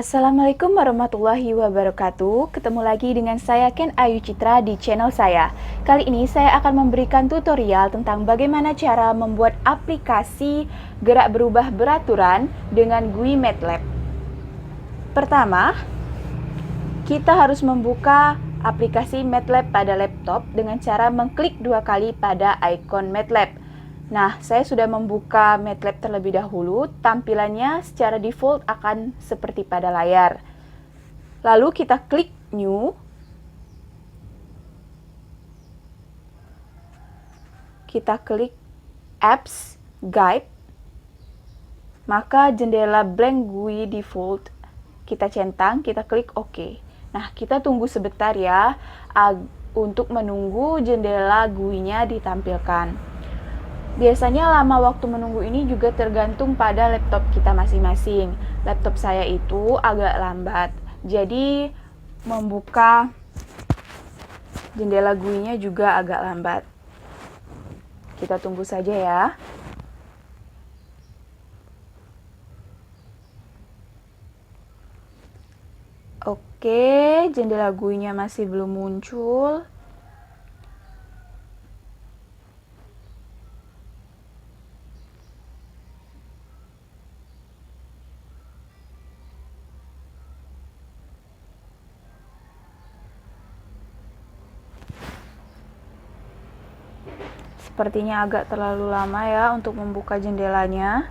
Assalamualaikum warahmatullahi wabarakatuh. Ketemu lagi dengan saya Ken Ayu Citra di channel saya. Kali ini saya akan memberikan tutorial tentang bagaimana cara membuat aplikasi gerak berubah beraturan dengan GUI MATLAB. Pertama, kita harus membuka aplikasi MATLAB pada laptop dengan cara mengklik 2 kali pada ikon MATLAB. Nah, saya sudah membuka MATLAB terlebih dahulu. Tampilannya secara default akan seperti pada layar. Lalu kita klik New. Kita klik Apps, Guide. Maka jendela blank GUI default kita centang, kita klik OK. Nah, kita tunggu sebentar ya untuk menunggu jendela GUI-nya ditampilkan. Biasanya lama waktu menunggu ini juga tergantung pada laptop kita masing-masing. Laptop saya itu agak lambat, jadi membuka jendela GUI-nya juga agak lambat. Kita tunggu saja ya. Oke, jendela GUI-nya masih belum muncul. Sepertinya agak terlalu lama ya untuk membuka jendelanya.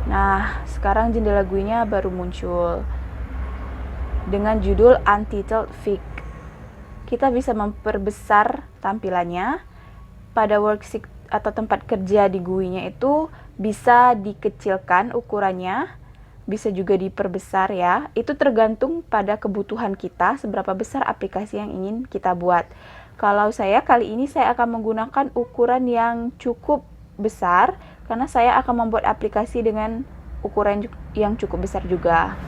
Nah, sekarang jendela GUI-nya baru muncul dengan judul Untitled Fig. Kita bisa memperbesar tampilannya. Pada worksheet atau tempat kerja di GUI-nya itu bisa dikecilkan ukurannya, bisa juga diperbesar ya. Itu tergantung pada kebutuhan kita, seberapa besar aplikasi yang ingin kita buat. Kalau saya kali ini saya akan menggunakan ukuran yang cukup besar, karena saya akan membuat aplikasi dengan ukuran yang cukup besar juga.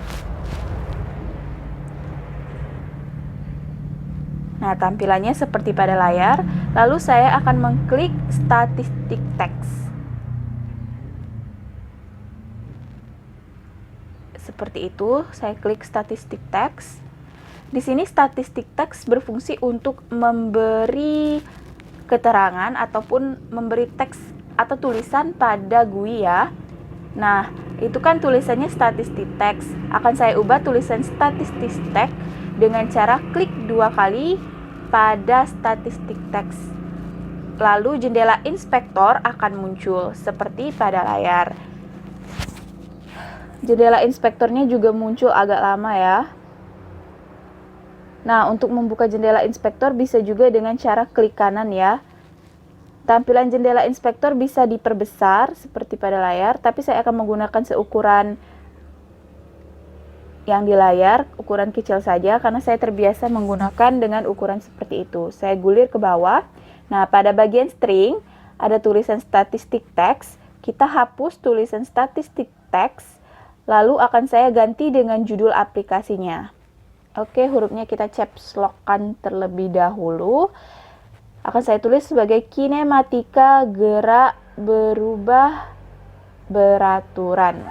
Nah, tampilannya seperti pada layar. Lalu saya akan mengklik statistik teks. Seperti itu, saya klik statistik teks. Di sini statistik teks berfungsi untuk memberi keterangan ataupun memberi teks atau tulisan pada GUI ya. Nah, itu kan tulisannya statistik teks. Akan saya ubah tulisan statistik teks dengan cara klik 2 kali pada statistik teks. Lalu jendela inspektor akan muncul seperti pada layar. Jendela inspektornya juga muncul agak lama ya. Nah, untuk membuka jendela inspektor bisa juga dengan cara klik kanan ya. Tampilan jendela inspektor bisa diperbesar seperti pada layar, tapi saya akan menggunakan seukuran yang di layar, ukuran kecil saja karena saya terbiasa menggunakan dengan ukuran seperti itu. Saya gulir ke bawah. Nah, pada bagian string ada tulisan statistik teks. Kita hapus tulisan statistik teks. Lalu akan saya ganti dengan judul aplikasinya. Oke, hurufnya kita caps lock-kan terlebih dahulu. Akan saya tulis sebagai kinematika gerak berubah beraturan.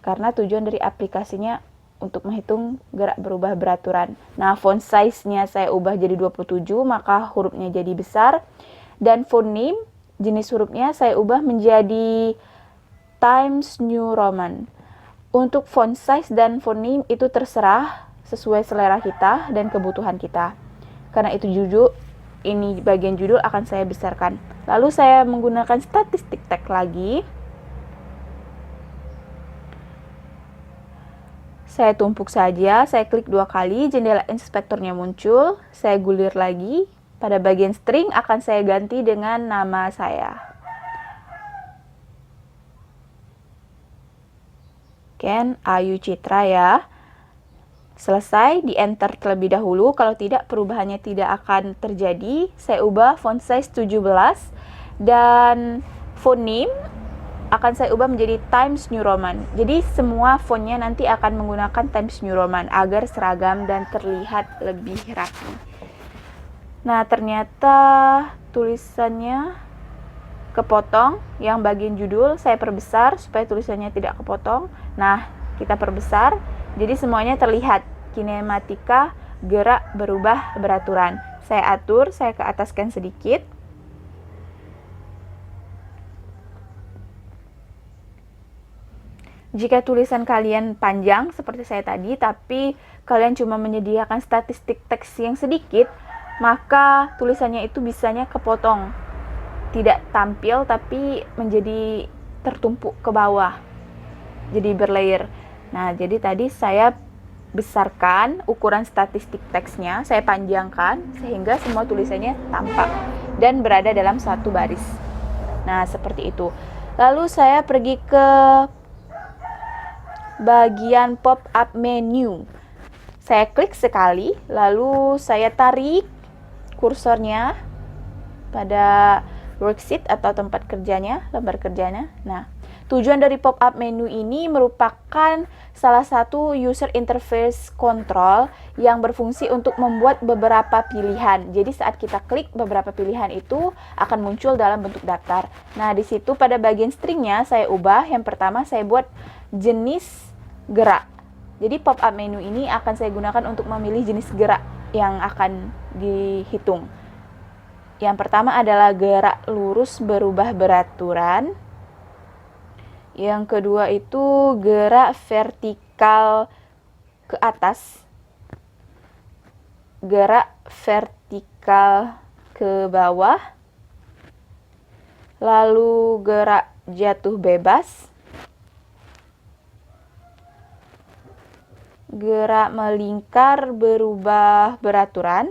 Karena tujuan dari aplikasinya untuk menghitung gerak berubah beraturan. Nah, font size-nya saya ubah jadi 27, maka hurufnya jadi besar. Dan font name, jenis hurufnya saya ubah menjadi Times New Roman. Untuk font size dan font name itu terserah sesuai selera kita dan kebutuhan kita. Karena itu judul, ini bagian judul akan saya besarkan. Lalu saya menggunakan statistik teks lagi. Saya tumpuk saja, saya klik 2 kali, jendela inspektornya muncul. Saya gulir lagi. Pada bagian string akan saya ganti dengan nama saya. Ken Ayu Citra ya. Selesai, di enter terlebih dahulu. Kalau tidak, perubahannya tidak akan terjadi. Saya ubah font size 17 dan font name akan saya ubah menjadi Times New Roman. Jadi semua fontnya nanti akan menggunakan Times New Roman agar seragam dan terlihat lebih rapi. Nah, ternyata tulisannya kepotong. Yang bagian judul saya perbesar supaya tulisannya tidak kepotong. Nah, kita perbesar. Jadi semuanya terlihat. Kinematika, gerak, berubah, beraturan. Saya atur, saya ke ataskan sedikit. Jika tulisan kalian panjang seperti saya tadi, tapi kalian cuma menyediakan statistik teks yang sedikit, maka tulisannya itu bisanya kepotong. Tidak tampil, tapi menjadi tertumpuk ke bawah. Jadi berlayer. Nah, jadi tadi saya besarkan ukuran statistik teksnya, saya panjangkan sehingga semua tulisannya tampak dan berada dalam satu baris. Nah, seperti itu. Lalu saya pergi ke bagian pop-up menu. Saya klik sekali, lalu saya tarik kursornya pada worksheet atau tempat kerjanya, lembar kerjanya. Nah, tujuan dari pop-up menu ini merupakan salah satu user interface control yang berfungsi untuk membuat beberapa pilihan. Jadi saat kita klik beberapa pilihan itu akan muncul dalam bentuk daftar. Nah, di situ pada bagian stringnya saya ubah. Yang pertama saya buat jenis gerak. Jadi pop-up menu ini akan saya gunakan untuk memilih jenis gerak yang akan dihitung. Yang pertama adalah gerak lurus berubah beraturan. Yang kedua itu gerak vertikal ke atas, gerak vertikal ke bawah, lalu gerak jatuh bebas, gerak melingkar berubah beraturan,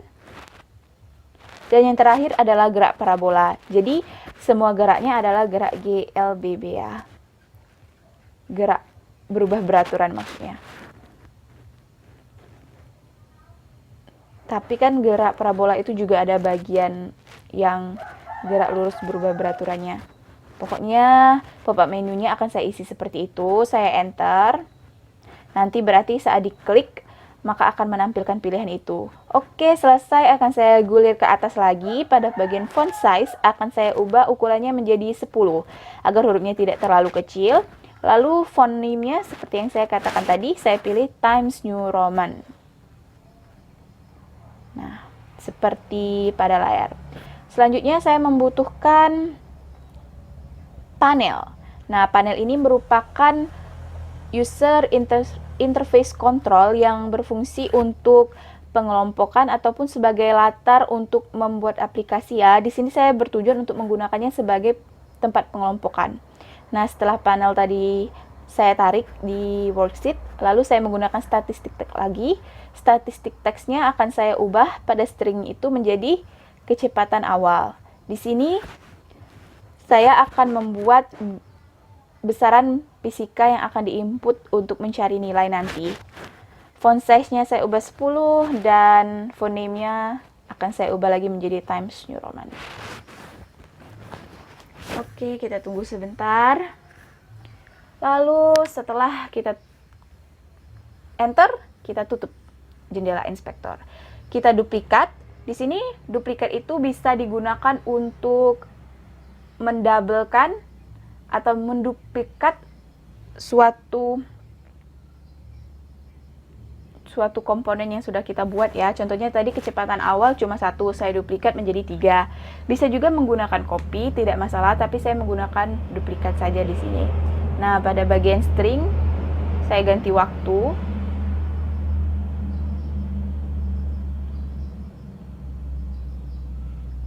dan yang terakhir adalah gerak parabola. Jadi semua geraknya adalah gerak GLBB ya. Gerak berubah beraturan maksudnya. Tapi kan gerak parabola itu juga ada bagian yang gerak lurus berubah beraturannya. Pokoknya pop-up menunya akan saya isi seperti itu. Saya enter. Nanti berarti saat diklik maka akan menampilkan pilihan itu. Oke, selesai. Akan saya gulir ke atas lagi. Pada bagian font size akan saya ubah ukurannya menjadi 10 agar hurufnya tidak terlalu kecil. Lalu font name-nya seperti yang saya katakan tadi, saya pilih Times New Roman. Nah, seperti pada layar. Selanjutnya saya membutuhkan panel. Nah, panel ini merupakan user interface control yang berfungsi untuk pengelompokan ataupun sebagai latar untuk membuat aplikasi ya. Di sini saya bertujuan untuk menggunakannya sebagai tempat pengelompokan. Nah, setelah panel tadi saya tarik di worksheet, lalu saya menggunakan statistik teks lagi. Statistik teksnya akan saya ubah pada string itu menjadi kecepatan awal. Di sini saya akan membuat besaran fisika yang akan diinput untuk mencari nilai nanti. Font size-nya saya ubah 10 dan font name-nya akan saya ubah lagi menjadi Times New Roman. Oke, kita tunggu sebentar. Lalu setelah kita enter, kita tutup jendela inspektor. Kita duplikat. Di sini duplikat itu bisa digunakan untuk mendabelkan atau menduplikat suatu komponen yang sudah kita buat ya. Contohnya tadi kecepatan awal cuma 1, saya duplikat menjadi 3. Bisa juga menggunakan copy, tidak masalah, tapi saya menggunakan duplikat saja di sini. Nah, pada bagian string saya ganti waktu.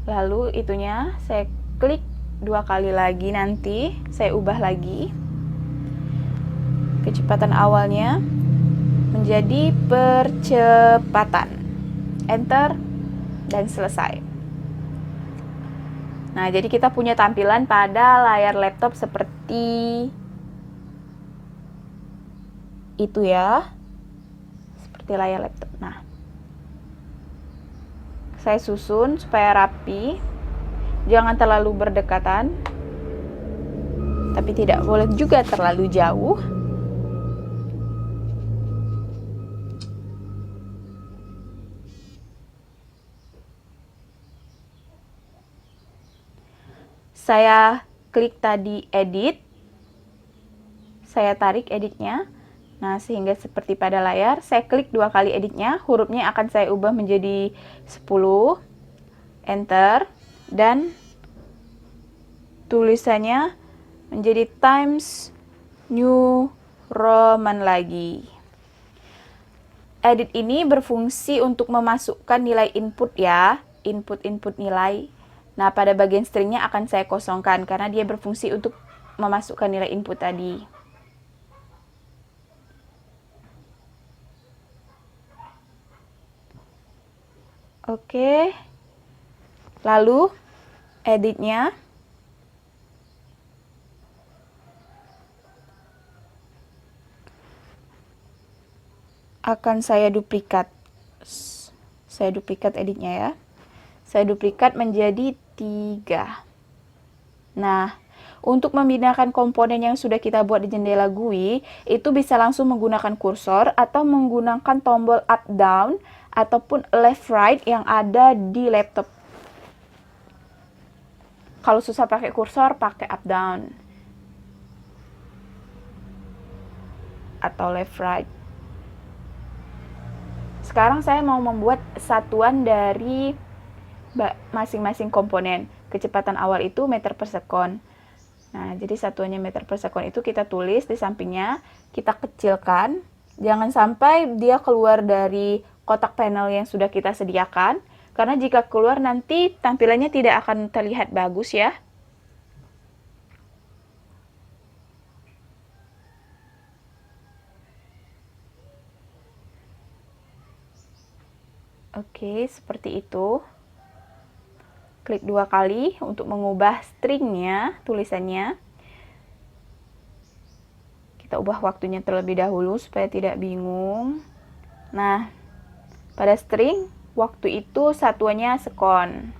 Lalu itunya saya klik 2 kali lagi, nanti saya ubah lagi kecepatan awalnya menjadi percepatan. Enter dan selesai. Nah, jadi kita punya tampilan pada layar laptop seperti itu ya. Seperti layar laptop. Nah, saya susun supaya rapi. Jangan terlalu berdekatan. Tapi tidak boleh juga terlalu jauh. Saya klik tadi edit, saya tarik editnya. Nah, sehingga seperti pada layar, saya klik 2 kali editnya, hurufnya akan saya ubah menjadi 10, enter, dan tulisannya menjadi Times New Roman lagi. Edit ini berfungsi untuk memasukkan nilai input ya, input nilai. Nah, pada bagian stringnya akan saya kosongkan karena dia berfungsi untuk memasukkan nilai input tadi. Oke, lalu editnya akan saya duplikat. Saya duplikat editnya ya. Saya duplikat menjadi 3. Nah, untuk memindahkan komponen yang sudah kita buat di jendela GUI, itu bisa langsung menggunakan kursor atau menggunakan tombol up down ataupun left right yang ada di laptop. Kalau susah pakai kursor, pakai up down atau left right. Sekarang saya mau membuat satuan dari masing-masing komponen. Kecepatan awal itu meter per sekon. Nah, jadi satuannya meter per sekon itu kita tulis di sampingnya, kita kecilkan. Jangan sampai dia keluar dari kotak panel yang sudah kita sediakan, karena jika keluar nanti tampilannya tidak akan terlihat bagus ya. Oke, seperti itu. Klik 2 kali untuk mengubah stringnya, tulisannya. Kita ubah waktunya terlebih dahulu supaya tidak bingung. Nah, pada string, waktu itu satuannya sekon.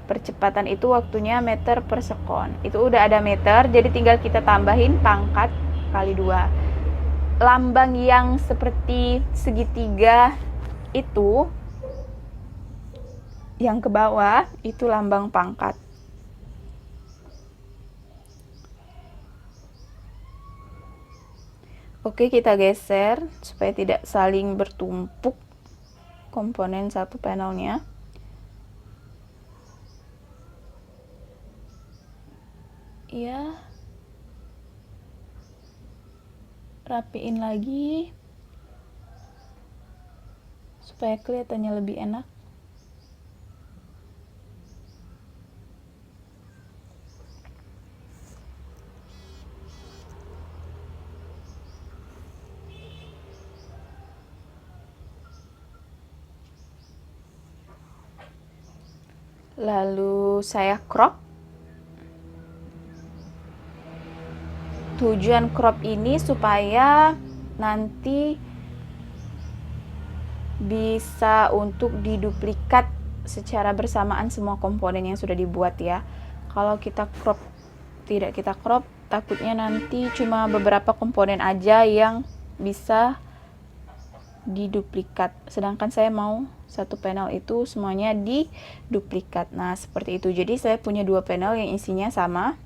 Percepatan itu waktunya meter per sekon. Itu udah ada meter, jadi tinggal kita tambahin pangkat kali 2. Lambang yang seperti segitiga itu, yang ke bawah, itu lambang pangkat. Oke, kita geser supaya tidak saling bertumpuk komponen satu panelnya. Ya, rapiin lagi supaya kelihatannya lebih enak. Lalu saya crop. Tujuan crop ini supaya nanti bisa untuk diduplikat secara bersamaan semua komponen yang sudah dibuat ya. Kalau kita crop, tidak kita crop, takutnya nanti cuma beberapa komponen aja yang bisa diduplikat. Sedangkan saya mau satu panel itu semuanya diduplikat. Nah, seperti itu. Jadi saya punya 2 panel yang isinya sama.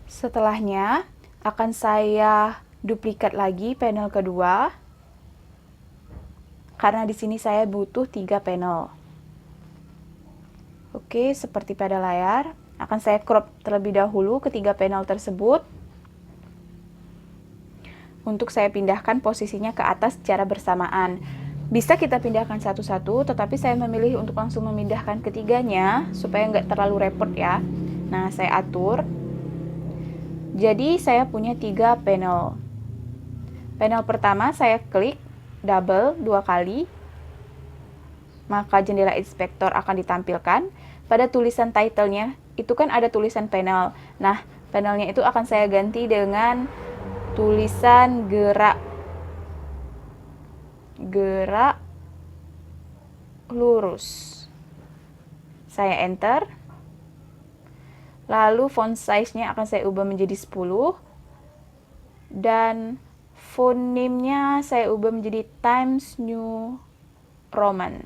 Setelahnya akan saya duplikat lagi panel kedua. Karena di sini saya butuh 3 panel. Oke, seperti pada layar. Akan saya crop terlebih dahulu ketiga panel tersebut. Untuk saya pindahkan posisinya ke atas secara bersamaan. Bisa kita pindahkan satu-satu, tetapi saya memilih untuk langsung memindahkan ketiganya supaya nggak terlalu repot ya. Nah, saya atur. Jadi saya punya 3 panel. Panel pertama saya klik double 2 kali. Maka jendela inspektor akan ditampilkan. Pada tulisan title-nya itu kan ada tulisan panel. Nah, panelnya itu akan saya ganti dengan tulisan gerak lurus. Saya enter. Lalu font size-nya akan saya ubah menjadi 10. Dan font name-nya saya ubah menjadi Times New Roman.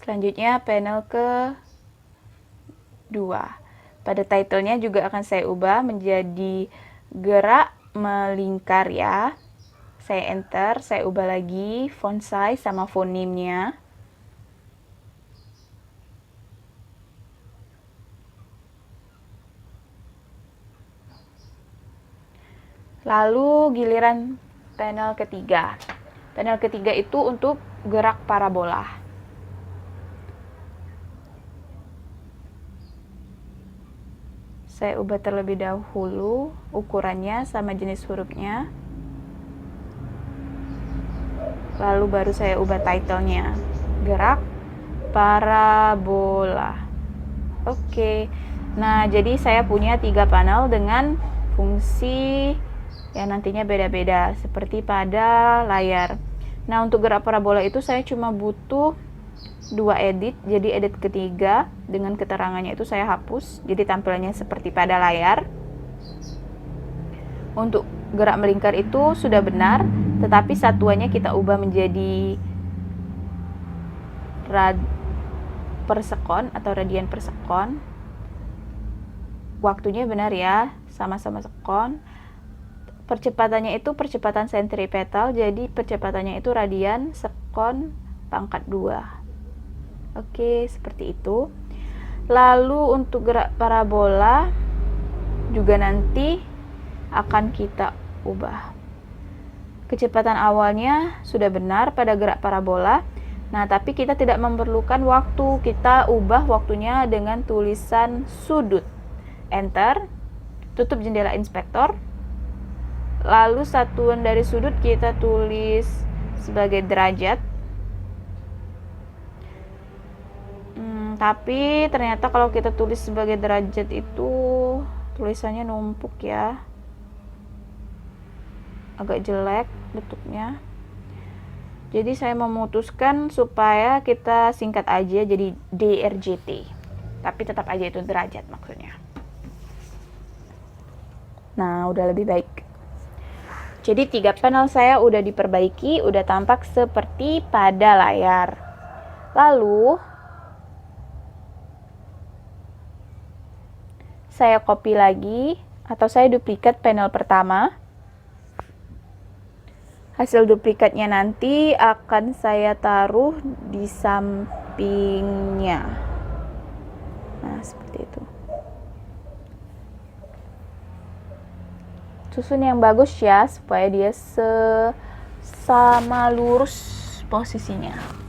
Selanjutnya panel ke 2. Pada titlenya juga akan saya ubah menjadi gerak melingkar ya. Saya enter, saya ubah lagi font size sama fonimnya. Lalu giliran panel ketiga. Panel ketiga itu untuk gerak parabola. Saya ubah terlebih dahulu ukurannya sama jenis hurufnya. Lalu baru saya ubah titlenya. Gerak parabola. Oke. Nah, jadi saya punya 3 panel dengan fungsi yang nantinya beda-beda seperti pada layar. Nah, untuk gerak parabola itu saya cuma butuh 2 edit. Jadi edit ketiga dengan keterangannya itu saya hapus. Jadi tampilannya seperti pada layar. Untuk gerak melingkar itu sudah benar, tetapi satuannya kita ubah menjadi rad per sekon atau radian per sekon. Waktunya benar ya, sama-sama sekon. Percepatannya itu percepatan sentripetal, jadi percepatannya itu radian sekon pangkat 2. Oke, seperti itu. Lalu untuk gerak parabola juga nanti akan kita ubah. Kecepatan awalnya sudah benar pada gerak parabola. Nah, tapi kita tidak memerlukan waktu. Kita ubah waktunya dengan tulisan sudut. Enter. Tutup jendela inspektor. Lalu satuan dari sudut kita tulis sebagai derajat. Tapi ternyata kalau kita tulis sebagai derajat itu tulisannya numpuk ya, agak jelek bentuknya. Jadi saya memutuskan supaya kita singkat aja jadi DRJT, tapi tetap aja itu derajat maksudnya. Nah, udah lebih baik. Jadi 3 panel saya udah diperbaiki, udah tampak seperti pada layar. Lalu saya copy lagi atau saya duplikat panel pertama. Hasil duplikatnya nanti akan saya taruh di sampingnya. Nah, seperti itu. Susun yang bagus ya, supaya dia sama lurus posisinya.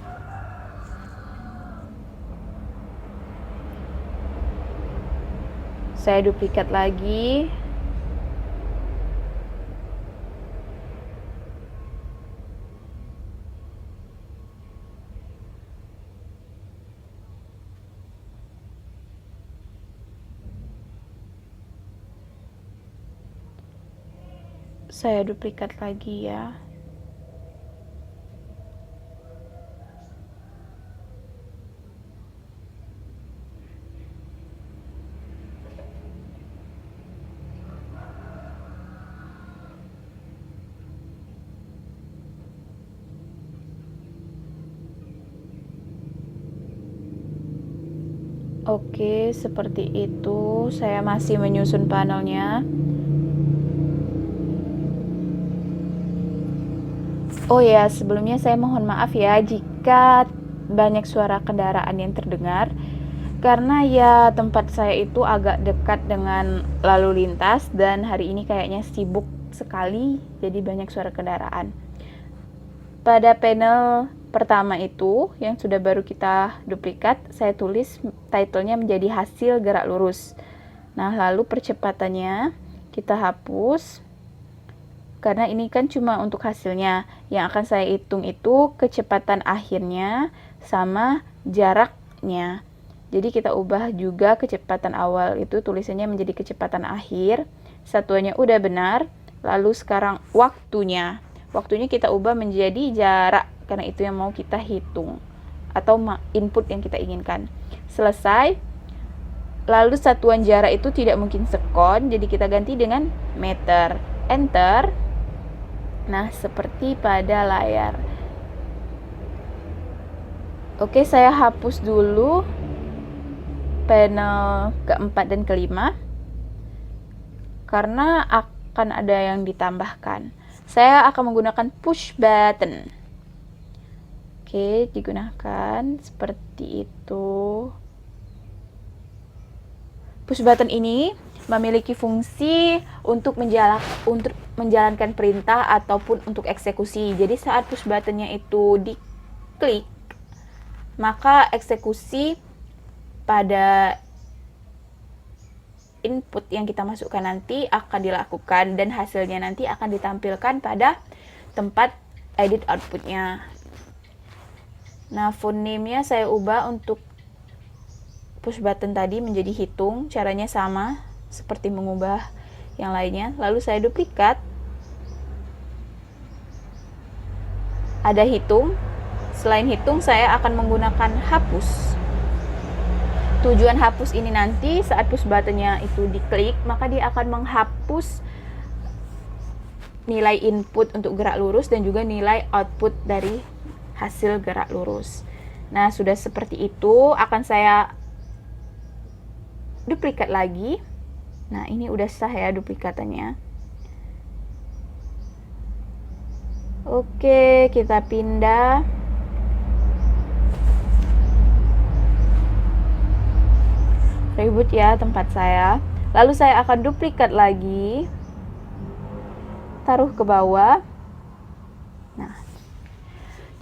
Saya duplikat lagi. Saya duplikat lagi ya. Oke, seperti itu. Saya masih menyusun panelnya. Oh ya, sebelumnya saya mohon maaf ya jika banyak suara kendaraan yang terdengar. Karena ya tempat saya itu agak dekat dengan lalu lintas dan hari ini kayaknya sibuk sekali, jadi banyak suara kendaraan. Pada panel pertama itu yang sudah baru kita duplikat, saya tulis titlenya menjadi hasil gerak lurus. Nah, lalu percepatannya kita hapus karena ini kan cuma untuk hasilnya. Yang akan saya hitung itu kecepatan akhirnya sama jaraknya. Jadi kita ubah juga kecepatan awal itu tulisannya menjadi kecepatan akhir. Satuannya udah benar. Lalu sekarang waktunya. Waktunya kita ubah menjadi jarak karena itu yang mau kita hitung atau input yang kita inginkan. Selesai. Lalu satuan jarak itu tidak mungkin sekon, jadi kita ganti dengan meter. Enter. Nah, seperti pada layar. Oke, saya hapus dulu panel keempat dan kelima karena akan ada yang ditambahkan. Saya akan menggunakan push button. Oke, digunakan seperti itu. Push button ini memiliki fungsi untuk menjalankan perintah ataupun untuk eksekusi. Jadi saat push buttonnya itu diklik, maka eksekusi pada input yang kita masukkan nanti akan dilakukan dan hasilnya nanti akan ditampilkan pada tempat edit outputnya. Nah, font name-nya saya ubah untuk push button tadi menjadi hitung. Caranya sama seperti mengubah yang lainnya. Lalu saya duplikat. Ada hitung. Selain hitung, saya akan menggunakan hapus. Tujuan hapus ini nanti saat push buttonnya itu diklik, maka dia akan menghapus nilai input untuk gerak lurus dan juga nilai output dari hasil gerak lurus. Nah, sudah seperti itu, akan saya duplikat lagi. Nah, ini udah sah ya duplikatannya. Oke, kita pindah. Reboot ya tempat saya. Lalu saya akan duplikat lagi. Taruh ke bawah. Nah,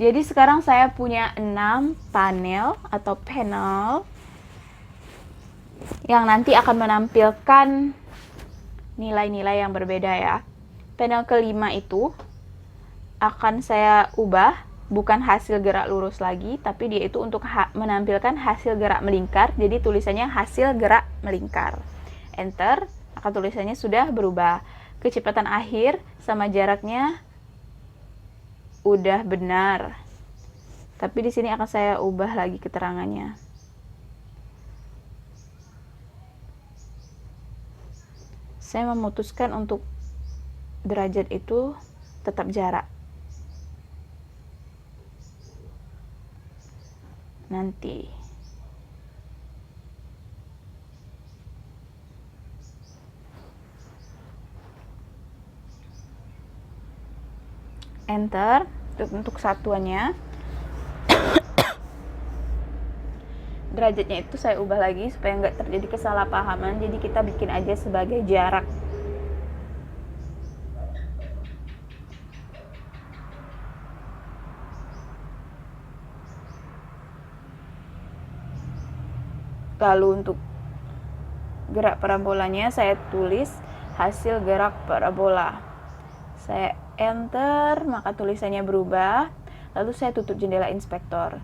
jadi sekarang saya punya 6 panel atau panel yang nanti akan menampilkan nilai-nilai yang berbeda ya. Panel kelima itu akan saya ubah, bukan hasil gerak lurus lagi, tapi dia itu untuk menampilkan hasil gerak melingkar. Jadi tulisannya hasil gerak melingkar. Enter, maka tulisannya sudah berubah. Kecepatan akhir sama jaraknya udah benar. Tapi di sini akan saya ubah lagi keterangannya. Saya memutuskan untuk derajat itu tetap jarak. Nanti. Enter untuk satuannya. Derajatnya itu saya ubah lagi supaya nggak terjadi kesalahpahaman. Jadi kita bikin aja sebagai jarak. Lalu untuk gerak parabolanya saya tulis hasil gerak parabola. Saya enter, maka tulisannya berubah. Lalu saya tutup jendela inspektor.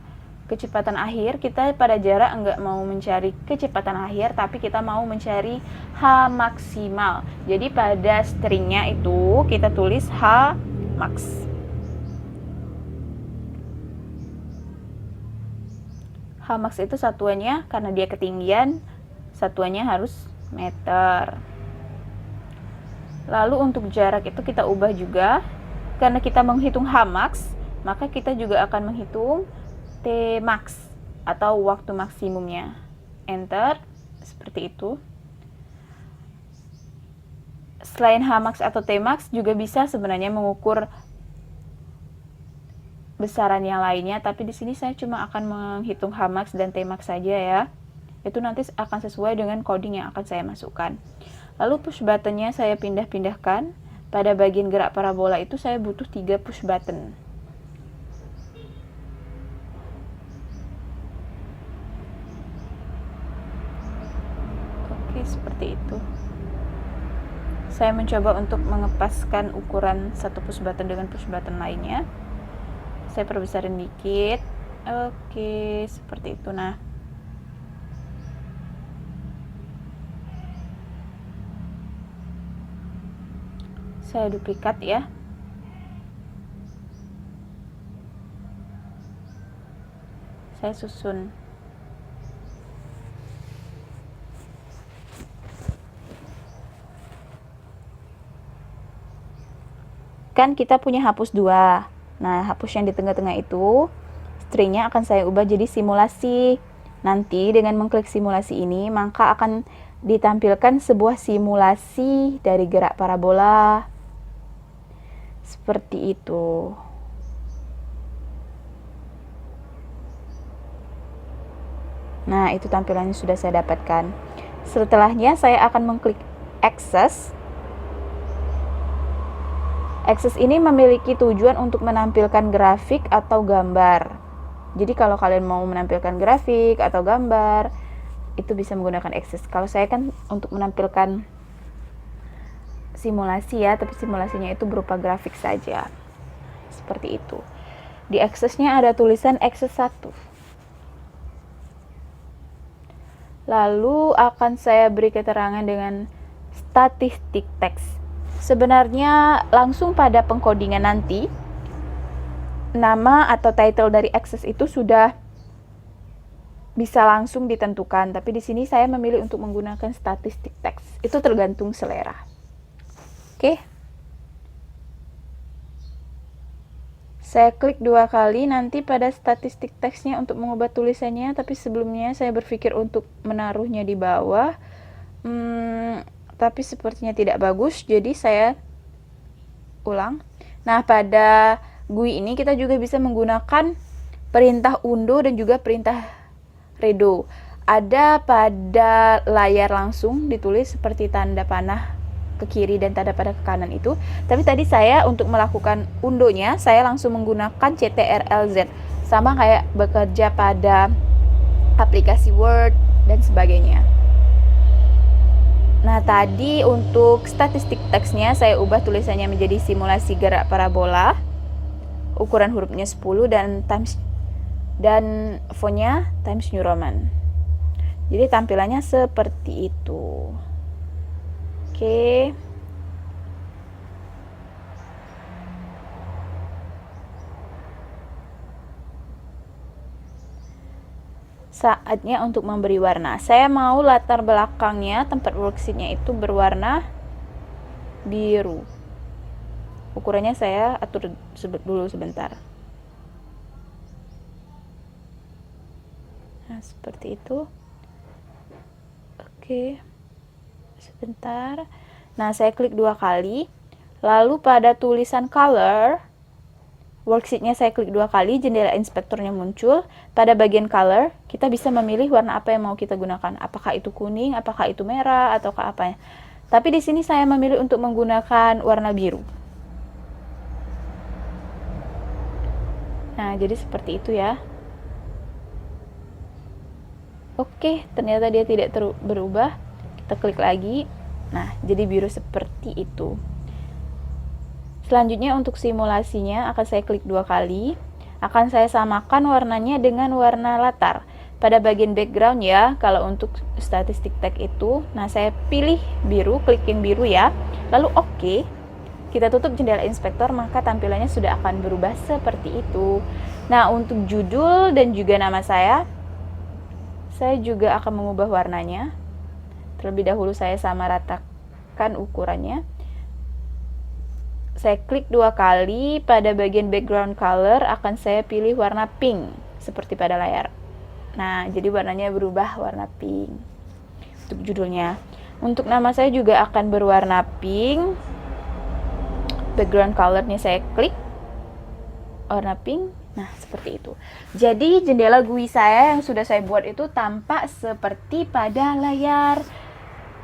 Kecepatan akhir, kita pada jarak enggak mau mencari kecepatan akhir, tapi kita mau mencari H maksimal. Jadi pada stringnya itu kita tulis H max. H max itu satuannya, karena dia ketinggian, satuannya harus meter. Lalu untuk jarak itu kita ubah juga, karena kita menghitung H max, maka kita juga akan menghitung T max atau waktu maksimumnya. Enter, seperti itu. Selain H max atau T max juga bisa sebenarnya mengukur besaran yang lainnya, tapi di sini saya cuma akan menghitung H max dan T max saja ya. Itu nanti akan sesuai dengan coding yang akan saya masukkan. Lalu push buttonnya saya pindah-pindahkan. Pada bagian gerak parabola itu saya butuh 3 push button. Oke, seperti itu. Saya mencoba untuk mengepaskan ukuran satu push button dengan push button lainnya. Saya perbesarin dikit. Oke, seperti itu. Nah, saya duplikat ya. Saya susun. Kan kita punya hapus 2. Nah, hapus yang di tengah-tengah itu stringnya akan saya ubah jadi simulasi. Nanti dengan mengklik simulasi ini, maka akan ditampilkan sebuah simulasi dari gerak parabola. Seperti itu. Nah, itu tampilannya sudah saya dapatkan. Setelahnya saya akan mengklik Access. Access ini memiliki tujuan untuk menampilkan grafik atau gambar. Jadi kalau kalian mau menampilkan grafik atau gambar, itu bisa menggunakan Access. Kalau saya kan untuk menampilkan simulasi ya, tapi simulasinya itu berupa grafik saja. Seperti itu. Di Access-nya ada tulisan Access 1. Lalu akan saya beri keterangan dengan statistik teks. Sebenarnya langsung pada pengkodingan nanti, nama atau title dari Access itu sudah bisa langsung ditentukan. Tapi di sini saya memilih untuk menggunakan statistik teks. Itu tergantung selera. Oke. Saya klik 2 kali nanti pada statistik teksnya untuk mengubah tulisannya, tapi sebelumnya saya berpikir untuk menaruhnya di bawah. Tapi sepertinya tidak bagus, jadi saya ulang. Nah, pada GUI ini kita juga bisa menggunakan perintah undo dan juga perintah redo. Ada pada layar langsung ditulis seperti tanda panah ke kiri dan tanda pada ke kanan itu. Tapi tadi saya untuk melakukan undonya, saya langsung menggunakan CTRL-Z. Sama kayak bekerja pada aplikasi Word dan sebagainya. Nah, tadi untuk statistik teksnya saya ubah tulisannya menjadi simulasi gerak parabola. Ukuran hurufnya 10 dan fontnya Times New Roman. Jadi tampilannya seperti itu. Oke. Saatnya untuk memberi warna. Saya mau latar belakangnya, tempat worksheet-nya itu berwarna biru. Ukurannya saya atur dulu sebentar. Nah, seperti itu. Oke. Sebentar. Nah, saya klik 2 kali. Lalu pada tulisan color, worksheet-nya saya klik 2 kali, jendela inspektornya muncul. Pada bagian color, kita bisa memilih warna apa yang mau kita gunakan. Apakah itu kuning, apakah itu merah, ataukah apa. Tapi di sini saya memilih untuk menggunakan warna biru. Nah, jadi seperti itu ya. Oke, ternyata dia tidak berubah. Kita klik lagi. Nah, jadi biru seperti itu. Selanjutnya untuk simulasinya akan saya klik 2 kali. Akan saya samakan warnanya dengan warna latar. Pada bagian background ya, kalau untuk statistik tag itu, nah saya pilih biru, klikin biru ya. Lalu oke. Kita tutup jendela inspektor, maka tampilannya sudah akan berubah seperti itu. Nah, untuk judul dan juga nama saya juga akan mengubah warnanya. Terlebih dahulu saya samaratakan ukurannya. Saya klik 2 kali, pada bagian background color akan saya pilih warna pink seperti pada layar. Nah, jadi warnanya berubah warna pink. Untuk judulnya. Untuk nama saya juga akan berwarna pink. Background colornya saya klik warna pink. Nah, seperti itu. Jadi jendela GUI saya yang sudah saya buat itu tampak seperti pada layar.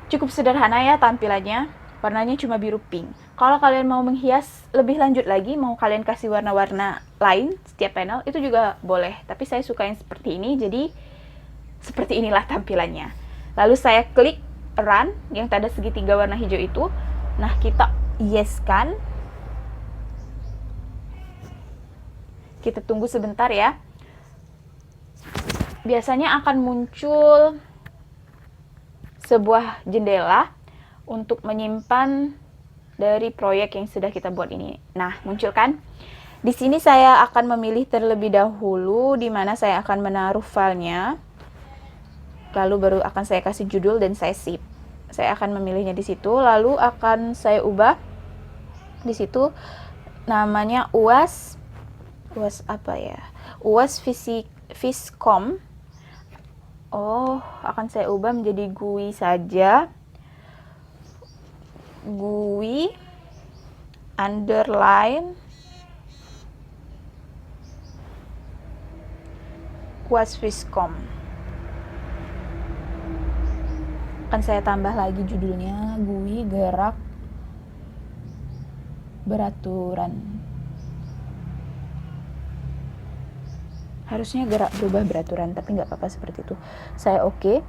Cukup sederhana ya tampilannya. Warnanya cuma biru pink. Kalau kalian mau menghias lebih lanjut lagi, mau kalian kasih warna-warna lain setiap panel, itu juga boleh. Tapi saya suka yang seperti ini, jadi seperti inilah tampilannya. Lalu saya klik run, yang tanda segitiga warna hijau itu. Nah, kita yes kan. Kita tunggu sebentar ya. Biasanya akan muncul sebuah jendela untuk menyimpan dari proyek yang sudah kita buat ini. Nah, muncul kan? Di sini saya akan memilih terlebih dahulu di mana saya akan menaruh filenya. Lalu baru akan saya kasih judul dan saya save. Saya akan memilihnya di situ, lalu akan saya ubah di situ namanya UAS apa ya? UAS Viscom. Oh, akan saya ubah menjadi GUI saja. GUI underline UAS Viscom. Akan saya tambah lagi judulnya GUI gerak beraturan. Harusnya gerak berubah beraturan, tapi nggak apa-apa seperti itu. Saya oke.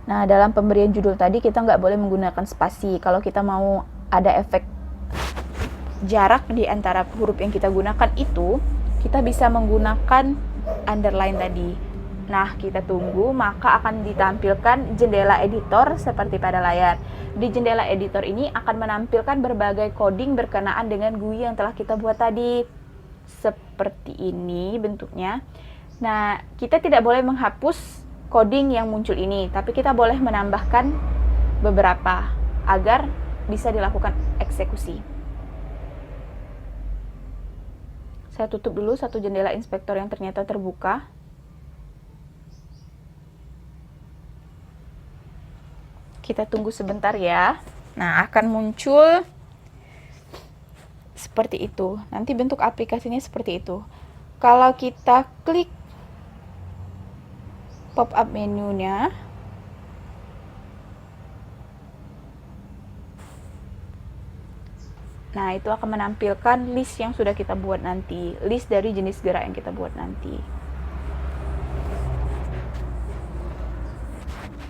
Nah, dalam pemberian judul tadi kita nggak boleh menggunakan spasi. Kalau kita mau ada efek jarak di antara huruf yang kita gunakan itu, kita bisa menggunakan underline tadi. Nah, kita tunggu, maka akan ditampilkan jendela editor seperti pada layar. Di jendela editor ini akan menampilkan berbagai coding berkenaan dengan GUI yang telah kita buat tadi. Seperti ini bentuknya. Nah, kita tidak boleh menghapus coding yang muncul ini, tapi kita boleh menambahkan beberapa agar bisa dilakukan eksekusi. Saya tutup dulu satu jendela inspektor yang ternyata terbuka. Kita tunggu sebentar ya. Nah, akan muncul seperti itu. Nanti bentuk aplikasinya seperti itu. Kalau kita klik pop-up menunya, nah itu akan menampilkan list yang sudah kita buat nanti, list dari jenis gerak yang kita buat nanti.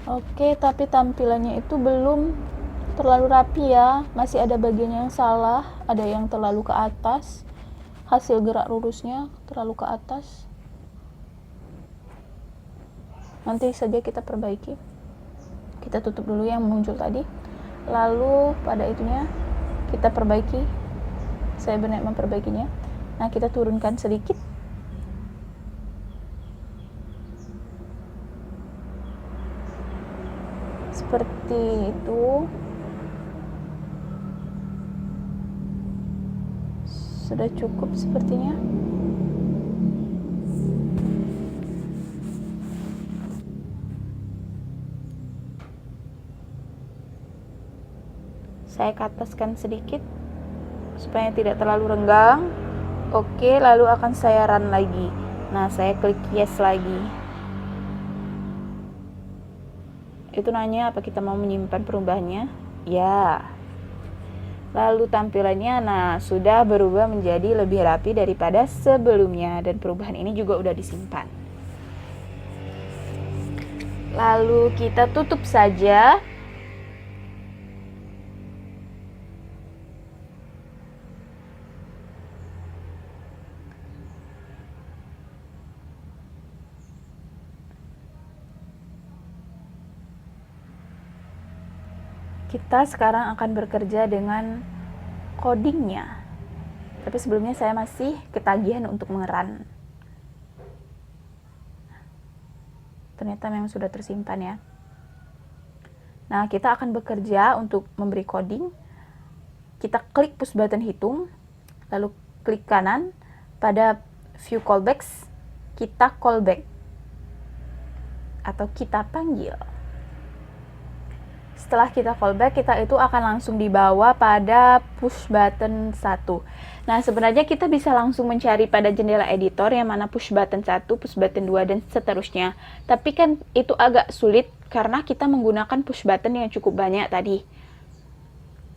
Oke, tapi tampilannya itu belum terlalu rapi ya, masih ada bagian yang salah, ada yang terlalu ke atas, hasil gerak lurusnya terlalu ke atas. Nanti saja kita perbaiki. Kita tutup dulu yang muncul tadi, lalu pada itunya kita perbaiki. Saya benar memperbaikinya. Nah, kita turunkan sedikit. Seperti itu. Sudah cukup sepertinya. Saya ke ataskan sedikit supaya tidak terlalu renggang. Oke, lalu akan saya run lagi. Nah, saya klik yes lagi. Itu nanya apa kita mau menyimpan perubahannya? Ya. Lalu tampilannya, nah, sudah berubah menjadi lebih rapi daripada sebelumnya, dan perubahan ini juga udah disimpan. Lalu kita tutup saja. Kita sekarang akan bekerja dengan codingnya. Tapi sebelumnya saya masih ketagihan untuk mengeran. Ternyata memang sudah tersimpan ya. Nah, kita akan bekerja untuk memberi coding. Kita klik push button hitung, lalu klik kanan pada view callbacks, kita callback atau kita panggil. Setelah kita callback, kita itu akan langsung dibawa pada push button 1. Nah, sebenarnya kita bisa langsung mencari pada jendela editor yang mana push button 1, push button 2, dan seterusnya. Tapi kan itu agak sulit karena kita menggunakan push button yang cukup banyak tadi.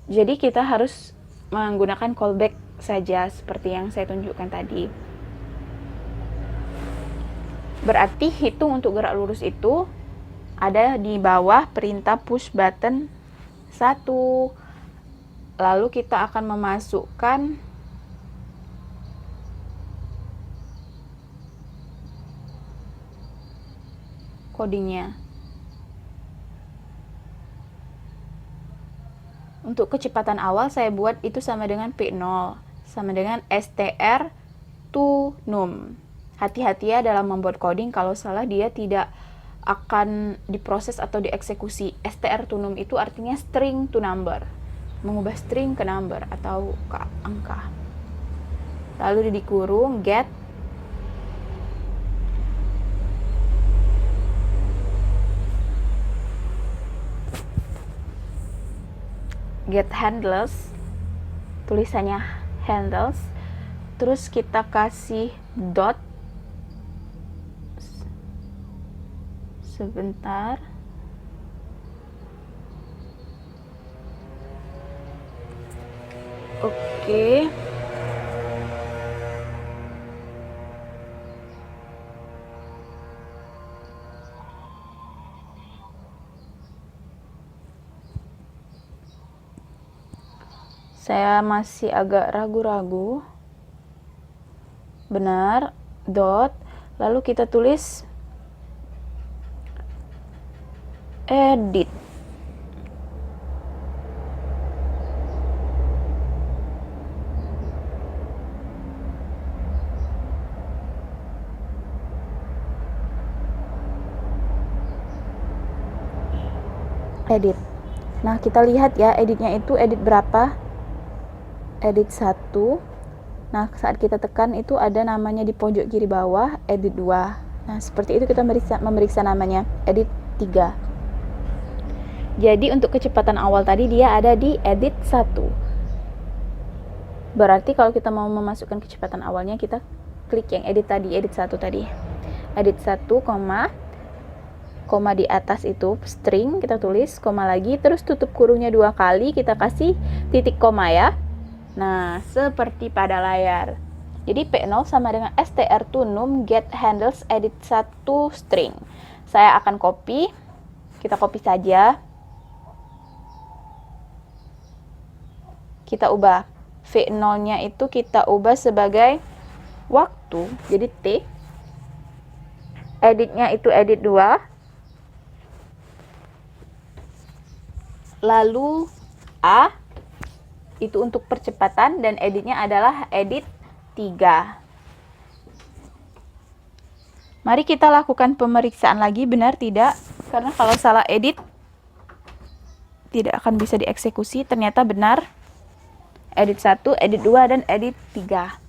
Jadi kita harus menggunakan callback saja seperti yang saya tunjukkan tadi. Berarti hitung untuk gerak lurus itu ada di bawah perintah push button 1. Lalu kita akan memasukkan codingnya. Untuk kecepatan awal saya buat itu sama dengan P0, sama dengan str to num. Hati-hati ya dalam membuat coding, kalau salah dia tidak akan diproses atau dieksekusi. str to num itu artinya string to number, mengubah string ke number atau ke angka. Lalu dikurung get get handles, tulisannya handles, terus kita kasih dot, sebentar, oke. Saya masih agak ragu-ragu. Benar, dot. Lalu kita tulis edit. Edit. Nah, kita lihat ya, editnya itu edit berapa? Edit 1. Nah, saat kita tekan itu ada namanya di pojok kiri bawah, edit 2. Nah, seperti itu kita memeriksa namanya, edit 3. Jadi untuk kecepatan awal tadi dia ada di edit 1. Berarti kalau kita mau memasukkan kecepatan awalnya, kita klik yang edit tadi, edit 1 tadi. Edit 1, koma di atas itu string, kita tulis, koma lagi, terus tutup kurungnya 2 kali, kita kasih titik koma ya. Nah, seperti pada layar. Jadi P0 sama dengan str2num get handles edit 1 string. Saya akan copy. Kita copy saja. Kita ubah. V0-nya itu kita ubah sebagai waktu. Jadi T. Editnya itu edit 2. Lalu A itu untuk percepatan dan editnya adalah edit 3. Mari kita lakukan pemeriksaan lagi, benar tidak? Karena kalau salah edit tidak akan bisa dieksekusi. Ternyata benar. Edit 1, edit 2, dan edit 3.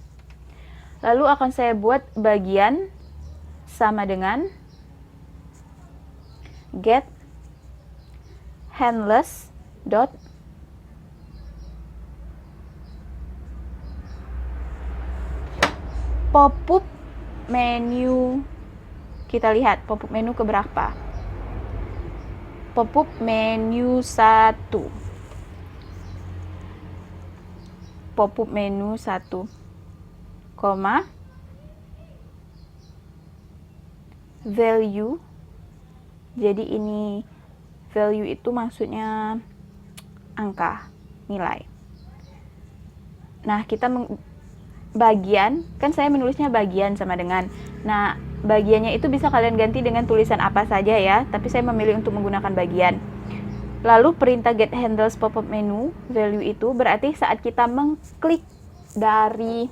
Lalu akan saya buat bagian sama dengan get handles dot pop-up menu. Kita lihat pop-up menu keberapa. Pop-up menu 1. Pop-up menu 1, koma, value. Jadi ini value itu maksudnya angka, nilai. Nah, kita bagian, kan saya menulisnya bagian sama dengan. Nah, bagiannya itu bisa kalian ganti dengan tulisan apa saja ya, tapi saya memilih untuk menggunakan bagian. Lalu perintah get handles pop-up menu value itu berarti saat kita mengklik dari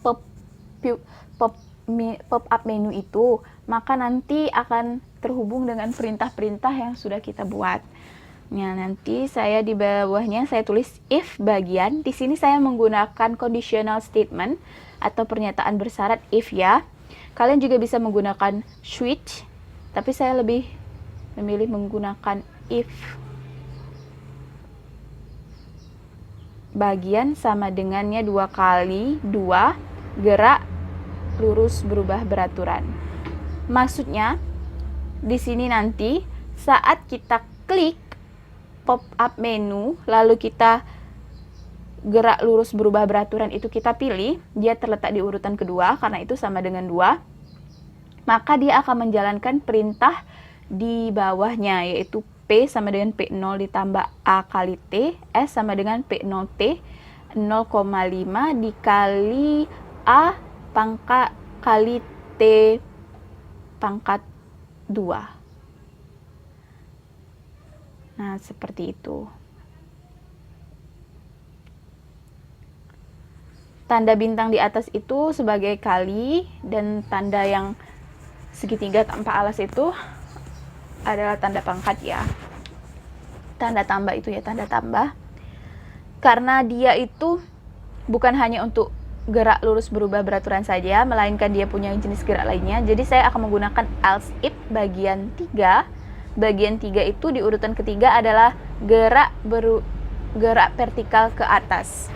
pop-up menu itu, maka nanti akan terhubung dengan perintah-perintah yang sudah kita buat. Nah, nanti saya di bawahnya saya tulis if bagian. Di sini saya menggunakan conditional statement atau pernyataan bersyarat if ya. Kalian juga bisa menggunakan switch, tapi saya lebih memilih menggunakan if. Bagian sama dengannya 2 kali 2 gerak lurus berubah beraturan. Maksudnya di sini nanti saat kita klik pop-up menu, lalu kita gerak lurus berubah beraturan itu kita pilih, dia terletak di urutan kedua, karena itu sama dengan 2, maka dia akan menjalankan perintah di bawahnya, yaitu P sama dengan P0 ditambah A kali T, S sama dengan P0T, 0,5 dikali A pangkat kali T pangkat 2. Nah, seperti itu. Tanda bintang di atas itu sebagai kali, dan tanda yang segitiga tanpa alas itu adalah tanda pangkat ya. Tanda tambah itu ya, tanda tambah. Karena dia itu bukan hanya untuk gerak lurus berubah beraturan saja, melainkan dia punya jenis gerak lainnya. Jadi saya akan menggunakan else if bagian 3. Bagian 3 itu di urutan ketiga adalah gerak gerak vertikal ke atas.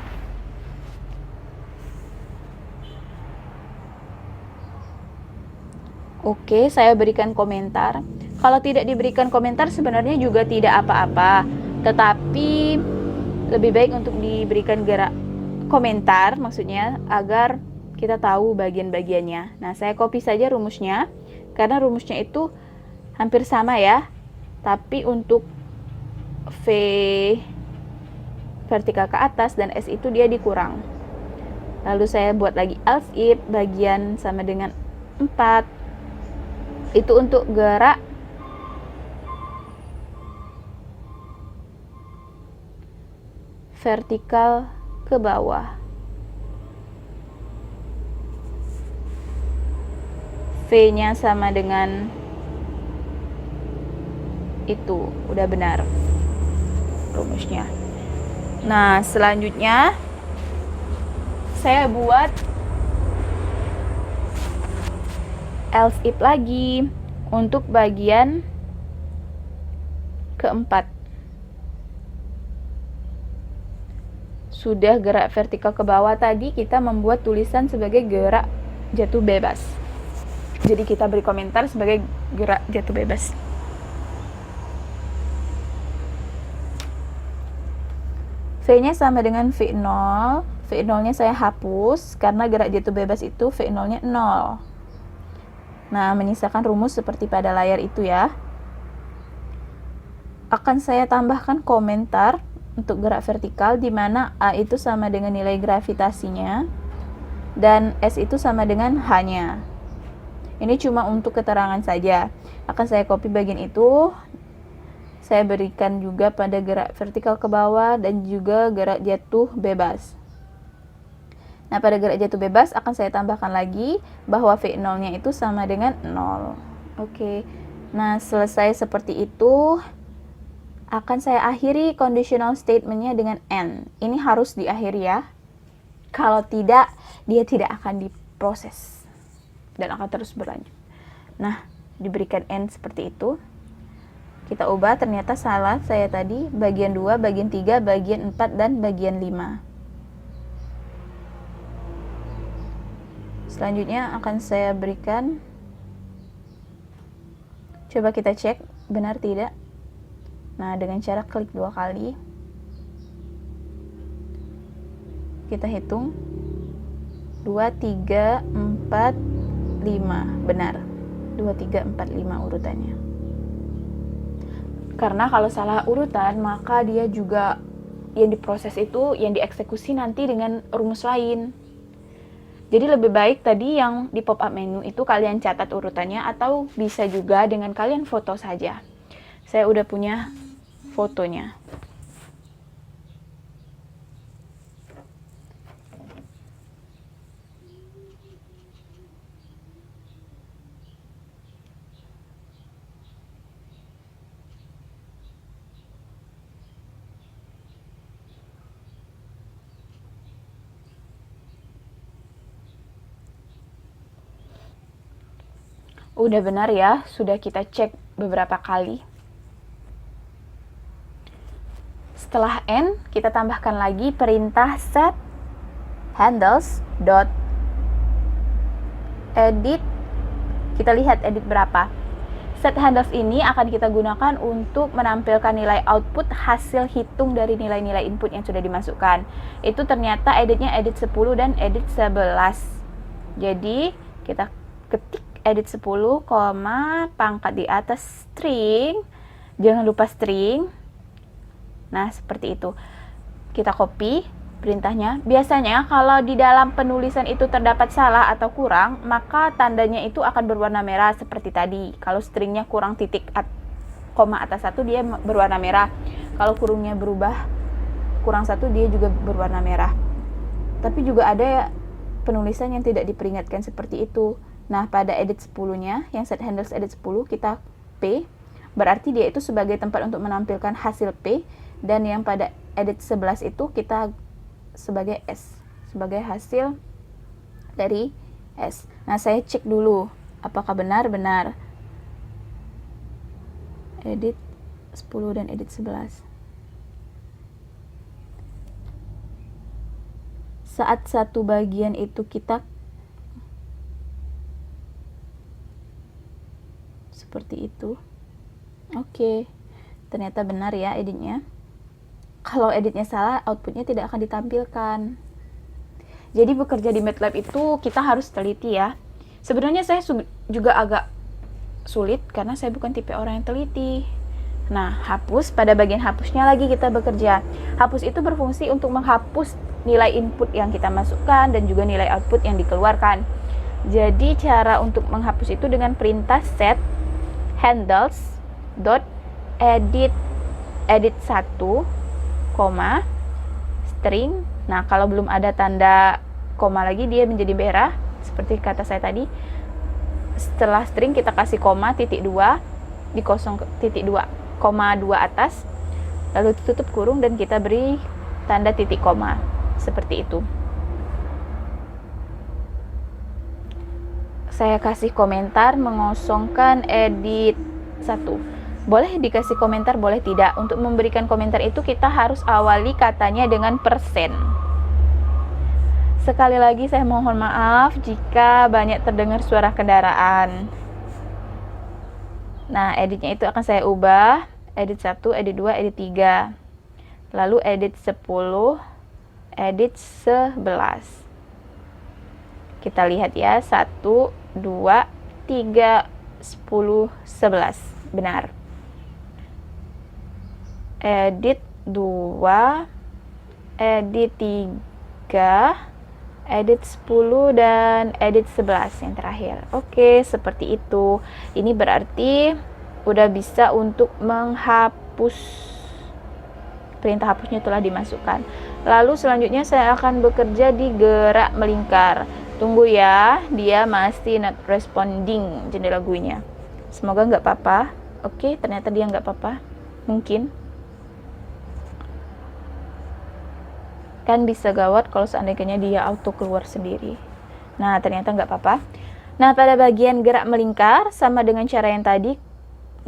Oke, saya berikan komentar. Kalau tidak diberikan komentar sebenarnya juga tidak apa-apa, tetapi lebih baik untuk diberikan gerak komentar, maksudnya agar kita tahu bagian-bagiannya. Nah, saya copy saja rumusnya, karena rumusnya itu hampir sama ya, tapi untuk V vertikal ke atas dan S itu dia dikurang. Lalu saya buat lagi else if bagian sama dengan 4. Itu untuk gerak vertikal ke bawah. V-nya sama dengan itu, udah benar rumusnya. Nah, selanjutnya saya buat else if lagi untuk bagian keempat. Sudah gerak vertikal ke bawah tadi, kita membuat tulisan sebagai gerak jatuh bebas. Jadi kita beri komentar sebagai gerak jatuh bebas. V-nya sama dengan V0. V0-nya saya hapus karena gerak jatuh bebas itu V0-nya 0. Nah, menyisakan rumus seperti pada layar itu ya. Akan saya tambahkan komentar untuk gerak vertikal, di mana A itu sama dengan nilai gravitasinya dan S itu sama dengan H-nya. Ini cuma untuk keterangan saja. Akan saya copy bagian itu, saya berikan juga pada gerak vertikal ke bawah dan juga gerak jatuh bebas. Nah, pada gerak jatuh bebas akan saya tambahkan lagi bahwa V0-nya itu sama dengan 0. Oke. Nah, selesai seperti itu, akan saya akhiri conditional statement-nya dengan N. Ini harus diakhiri ya. Kalau tidak, dia tidak akan diproses dan akan terus berlanjut. Nah, diberikan N seperti itu. Kita ubah, ternyata salah saya tadi. Bagian 2, bagian 3, bagian 4, dan bagian 5. Selanjutnya akan saya berikan. Coba kita cek, benar tidak? Nah, dengan cara klik 2 kali. Kita hitung. 2, 3, 4, 5. Benar. 2, 3, 4, 5 urutannya. Karena kalau salah urutan, maka dia juga yang diproses itu, yang dieksekusi nanti dengan rumus lain. Jadi lebih baik tadi yang di pop-up menu itu kalian catat urutannya, atau bisa juga dengan kalian foto saja. Saya udah punya fotonya. Udah benar ya, sudah kita cek beberapa kali. Setelah N, kita tambahkan lagi perintah set handles dot edit. Kita lihat edit berapa. Set handles ini akan kita gunakan untuk menampilkan nilai output hasil hitung dari nilai-nilai input yang sudah dimasukkan. Itu ternyata editnya edit 10 dan edit 11. Jadi kita ketik edit 10, pangkat di atas string. Jangan lupa string. Nah, seperti itu. Kita copy perintahnya. Biasanya kalau di dalam penulisan itu terdapat salah atau kurang, maka tandanya itu akan berwarna merah seperti tadi. Kalau stringnya kurang titik koma atas 1, dia berwarna merah. Kalau kurungnya berubah kurang 1, dia juga berwarna merah. Tapi juga ada penulisan yang tidak diperingatkan seperti itu. Nah, pada edit 10-nya, yang set handles edit 10, kita P, berarti dia itu sebagai tempat untuk menampilkan hasil P, dan yang pada edit 11 itu kita sebagai S, sebagai hasil dari S. Nah, saya cek dulu apakah benar-benar edit 10 dan edit 11. saat satu bagian itu kita seperti itu. Oke, ternyata benar ya editnya. Kalau editnya salah, outputnya tidak akan ditampilkan. Jadi bekerja di MATLAB itu kita harus teliti ya. Sebenarnya saya juga agak sulit karena saya bukan tipe orang yang teliti. Nah, hapus, pada bagian hapusnya lagi kita bekerja. Hapus itu berfungsi untuk menghapus nilai input yang kita masukkan dan juga nilai output yang dikeluarkan. Jadi cara untuk menghapus itu dengan perintah set handles dot edit 1, string. Nah, kalau belum ada tanda koma lagi dia menjadi merah seperti kata saya tadi. Setelah string kita kasih koma titik 2 di 0.2 atas, lalu tutup kurung dan kita beri tanda titik koma seperti itu. Saya kasih komentar mengosongkan edit 1. Boleh dikasih komentar, boleh tidak. Untuk memberikan komentar itu kita harus awali katanya dengan persen. Sekali lagi saya mohon maaf jika banyak terdengar suara kendaraan. Nah, editnya itu akan saya ubah. Edit 1, edit 2, edit 3. Lalu edit 10, edit 11. Kita lihat ya, 1, 2, 3, 10, 11. Benar. Edit 2, edit 3, edit 10 dan edit 11 yang terakhir. Oke, seperti itu. Ini berarti udah bisa untuk menghapus. Perintah hapusnya telah dimasukkan. Lalu selanjutnya saya akan bekerja di gerak melingkar. Tunggu ya, dia masih not responding jendela GUI-nya. Semoga nggak apa-apa. Oke, ternyata dia nggak apa-apa. Mungkin. Kan bisa gawat kalau seandainya dia auto keluar sendiri. Nah, ternyata nggak apa-apa. Nah, pada bagian gerak melingkar sama dengan cara yang tadi,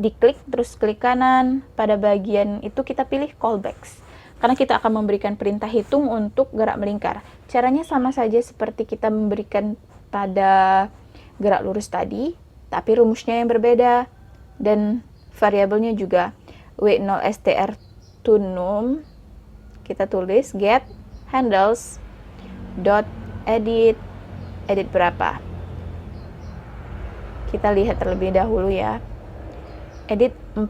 diklik terus klik kanan. Pada bagian itu kita pilih callbacks karena kita akan memberikan perintah hitung untuk gerak melingkar. Caranya sama saja seperti kita memberikan pada gerak lurus tadi, tapi rumusnya yang berbeda dan variabelnya juga. W0 str to num, kita tulis get handles dot edit berapa. Kita lihat terlebih dahulu ya. Edit 4,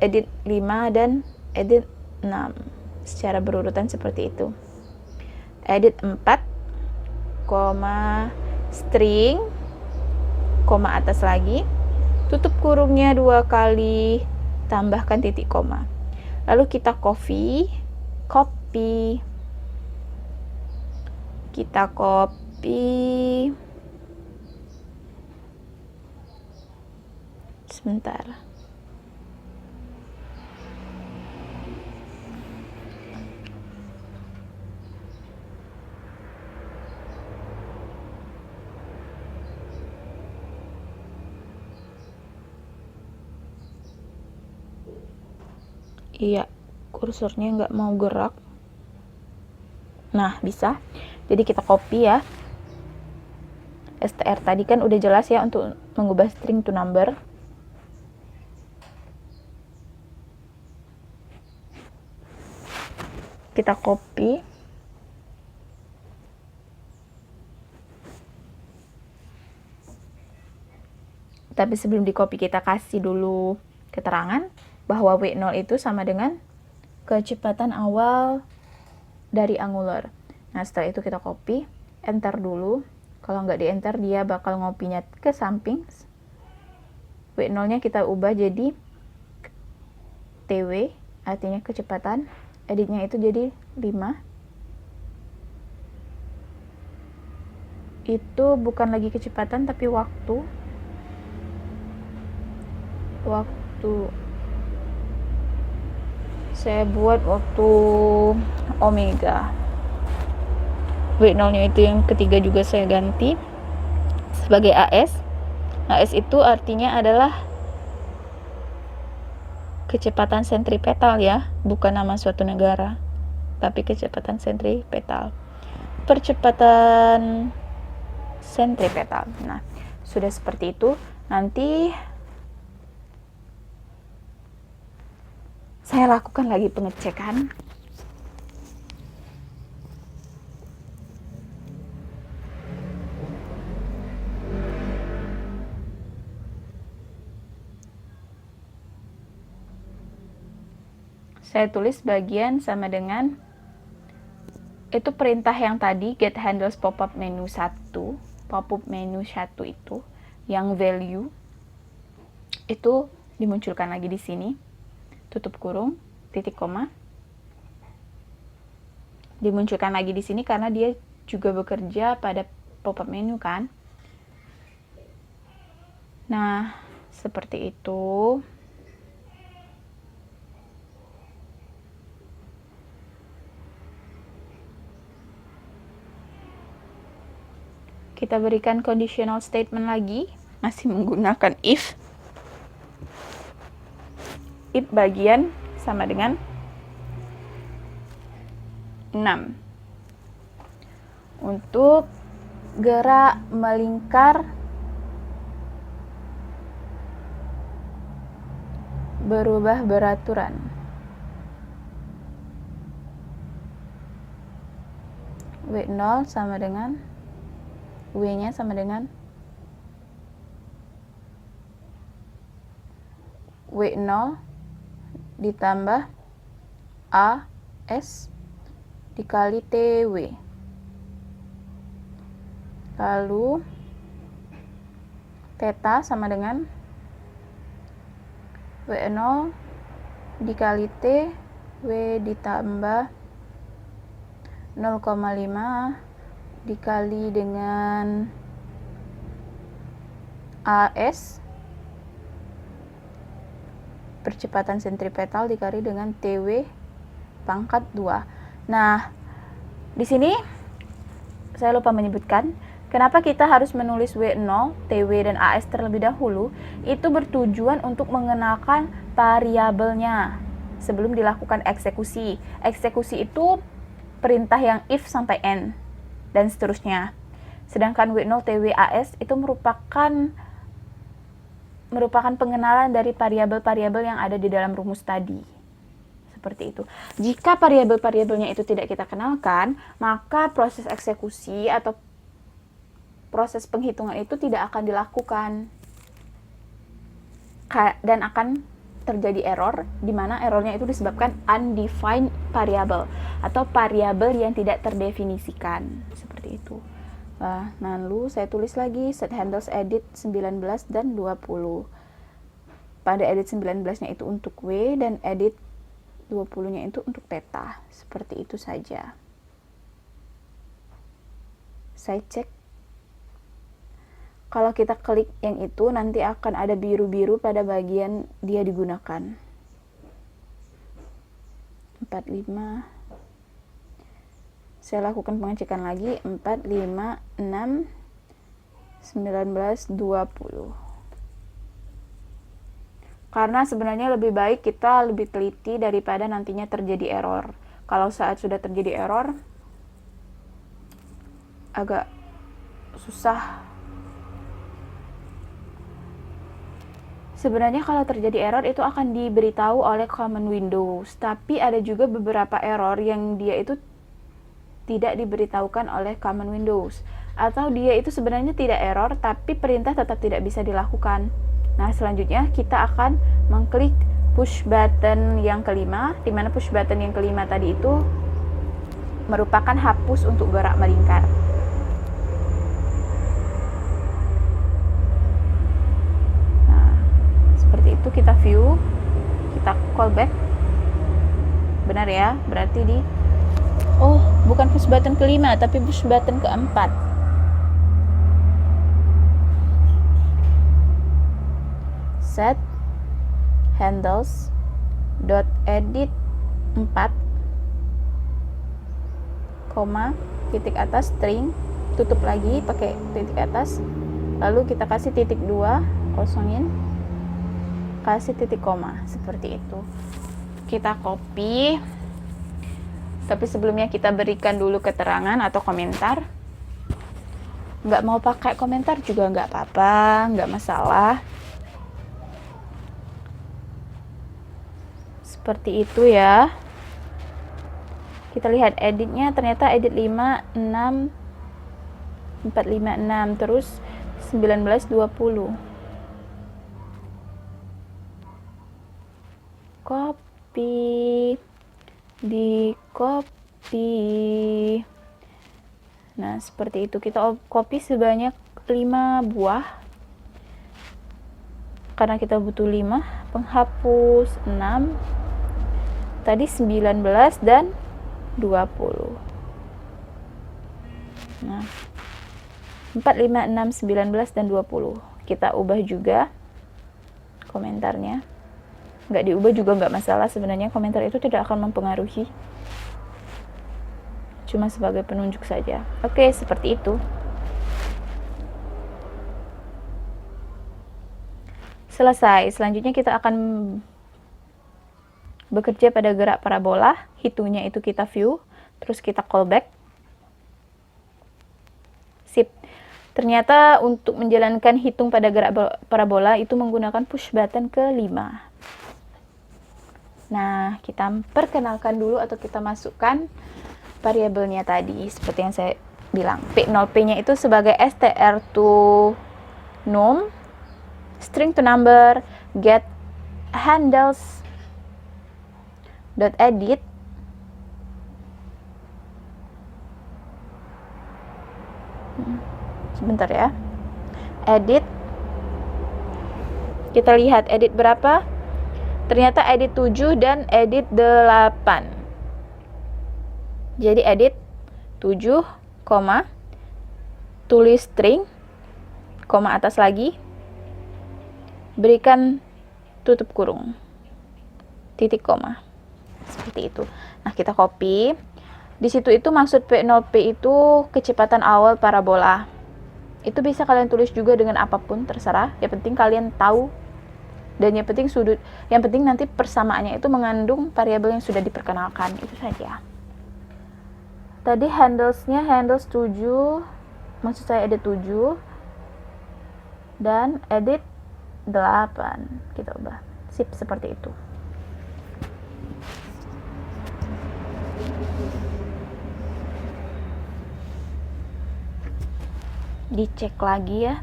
edit 5 dan edit 6 secara berurutan seperti itu. Edit 4, string, koma atas lagi, tutup kurungnya 2 kali, tambahkan titik koma. Lalu kita copy, kita copy, sebentar. Iya, kursornya nggak mau gerak. Nah, bisa. Jadi kita copy ya. str tadi kan udah jelas ya untuk mengubah string to number. Kita copy. Tapi sebelum di copy kita kasih dulu keterangan bahwa W0 itu sama dengan kecepatan awal dari Angular. Nah, setelah itu kita copy, enter dulu. Kalau nggak di enter, dia bakal ngopinya ke samping. W0-nya kita ubah jadi TW, artinya kecepatan. Editnya itu jadi 5. Itu bukan lagi kecepatan, tapi waktu. Saya buat waktu omega. W0-nya itu yang ketiga juga saya ganti sebagai AS. AS itu artinya adalah kecepatan sentripetal ya, bukan nama suatu negara, tapi kecepatan sentripetal. percepatan sentripetal. Nah, sudah seperti itu. Nanti saya lakukan lagi pengecekan. Saya tulis bagian sama dengan itu perintah yang tadi get handles pop-up menu 1, pop-up menu 1 itu yang value itu dimunculkan lagi di sini, tutup kurung, titik koma, dimunculkan lagi di sini karena dia juga bekerja pada pop-up menu kan. Nah, seperti itu. Kita berikan conditional statement lagi, masih menggunakan if. If bagian sama dengan 6. Untuk gerak melingkar berubah beraturan. W0 sama dengan W-nya sama dengan W0 ditambah AS dikali TW. Lalu theta sama dengan W0 dikali T, W ditambah 0,5 dikali dengan AS percepatan sentripetal dikali dengan TW pangkat 2. Nah, di sini saya lupa menyebutkan kenapa kita harus menulis W0, TW dan AS terlebih dahulu. Itu bertujuan untuk mengenalkan variabelnya sebelum dilakukan eksekusi. Eksekusi itu perintah yang if sampai n dan seterusnya. Sedangkan W0, TW, AS itu merupakan pengenalan dari variabel-variabel yang ada di dalam rumus tadi. Seperti itu. Jika variabel-variabelnya itu tidak kita kenalkan, maka proses eksekusi atau proses penghitungan itu tidak akan dilakukan. Dan akan terjadi error, di mana errornya itu disebabkan undefined variable atau variabel yang tidak terdefinisikan, seperti itu. Nah, lalu saya tulis lagi set handles edit 19 dan 20. Pada edit 19-nya itu untuk W dan edit 20-nya itu untuk theta. Seperti itu saja. Saya cek. Kalau kita klik yang itu, nanti akan ada biru-biru pada bagian dia digunakan. 45. Saya lakukan pengecekan lagi. 4, 5, 6, 19, 20. Karena sebenarnya lebih baik kita lebih teliti daripada nantinya terjadi error. Kalau saat sudah terjadi error, agak susah. Sebenarnya kalau terjadi error itu akan diberitahu oleh common Windows, tapi ada juga beberapa error yang dia itu tidak diberitahukan oleh common Windows, atau dia itu sebenarnya tidak error tapi perintah tetap tidak bisa dilakukan. Nah, selanjutnya kita akan mengklik push button yang kelima, di mana push button yang kelima tadi itu merupakan hapus untuk gerak melingkar. Itu kita view, kita callback, benar ya, berarti bukan push button kelima tapi push button keempat. Set handles dot edit 4, titik atas string, tutup lagi pakai titik atas, lalu kita kasih titik 2, kosongin, kasih titik koma, seperti itu. Kita copy Tapi sebelumnya kita berikan dulu keterangan atau komentar. Nggak mau pakai komentar juga nggak apa-apa, nggak masalah. Seperti itu ya. Kita lihat editnya, ternyata edit 5, 6, 4, 5, 6, terus 19, 20. Copy, di copy. Nah, seperti itu. Kita copy sebanyak 5 buah. Karena kita butuh 5. Penghapus 6. Tadi 19 dan 20. Nah, 4, 5, 6, 19, dan 20. Kita ubah juga komentarnya. Nggak diubah juga nggak masalah. Sebenarnya komentar itu tidak akan mempengaruhi. Cuma sebagai penunjuk saja. Oke, seperti itu. Selesai. Selanjutnya kita akan bekerja pada gerak parabola. Hitungnya itu kita view, terus kita callback. Sip. Ternyata untuk menjalankan hitung pada gerak parabola itu menggunakan push button ke-5. Nah, kita perkenalkan dulu atau kita masukkan variabelnya tadi, seperti yang saya bilang. P0P-nya itu sebagai str to num, string to number, get handles dot edit, sebentar ya, edit. Kita lihat edit berapa. Ternyata edit 7 dan edit 8. Jadi edit 7, tulis string, koma atas lagi, berikan tutup kurung, titik koma. Seperti itu. Nah, kita copy. Di situ itu maksud P0P itu kecepatan awal parabola. Itu bisa kalian tulis juga dengan apapun, terserah. Yang penting kalian tahu, dan yang penting sudut, yang penting nanti persamaannya itu mengandung variabel yang sudah diperkenalkan. Itu saja. Tadi handles-nya handles 7, maksud saya edit 7 dan edit 8. Kita ubah. Sip, seperti itu. Dicek lagi ya.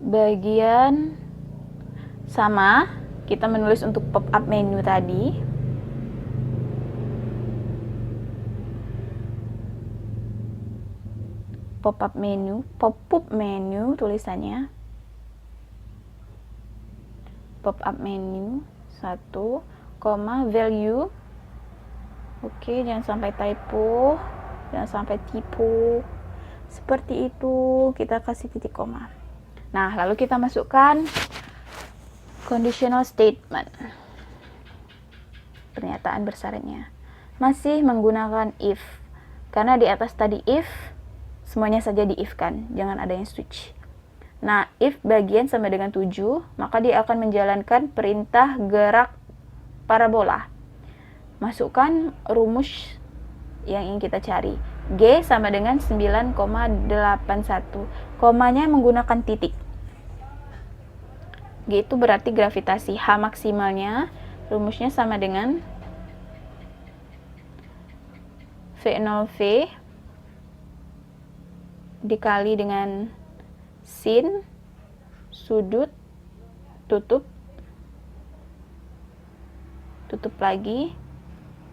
Bagian sama, kita menulis untuk pop-up menu tadi. Pop-up menu tulisannya. Pop-up menu 1, value. Oke, jangan sampai typo, jangan sampai tipu. Seperti itu, kita kasih titik koma. Nah, lalu kita masukkan conditional statement. Pernyataan bersyaratnya. Masih menggunakan if. Karena di atas tadi if, semuanya saja di if kan. Jangan ada yang switch. Nah, if bagian sama dengan 7, maka dia akan menjalankan perintah gerak parabola. Masukkan rumus yang ingin kita cari. G sama dengan 9,81. Komanya menggunakan titik. G itu berarti gravitasi. H maksimalnya rumusnya sama dengan V0V dikali dengan sin sudut tutup lagi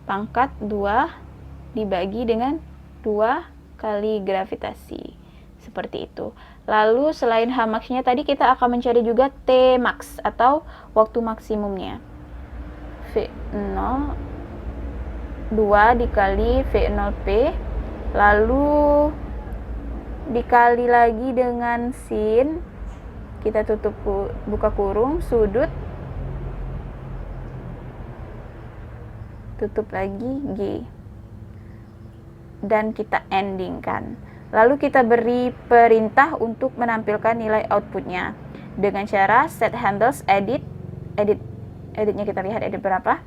pangkat 2 dibagi dengan 2 kali gravitasi. Seperti itu. Lalu selain H max-nya tadi kita akan mencari juga T max atau waktu maksimumnya. V0 2 dikali V0P lalu dikali lagi dengan sin, kita tutup buka kurung, sudut tutup lagi G, dan kita endingkan. Lalu kita beri perintah untuk menampilkan nilai outputnya dengan cara set handles edit editnya kita lihat edit berapa.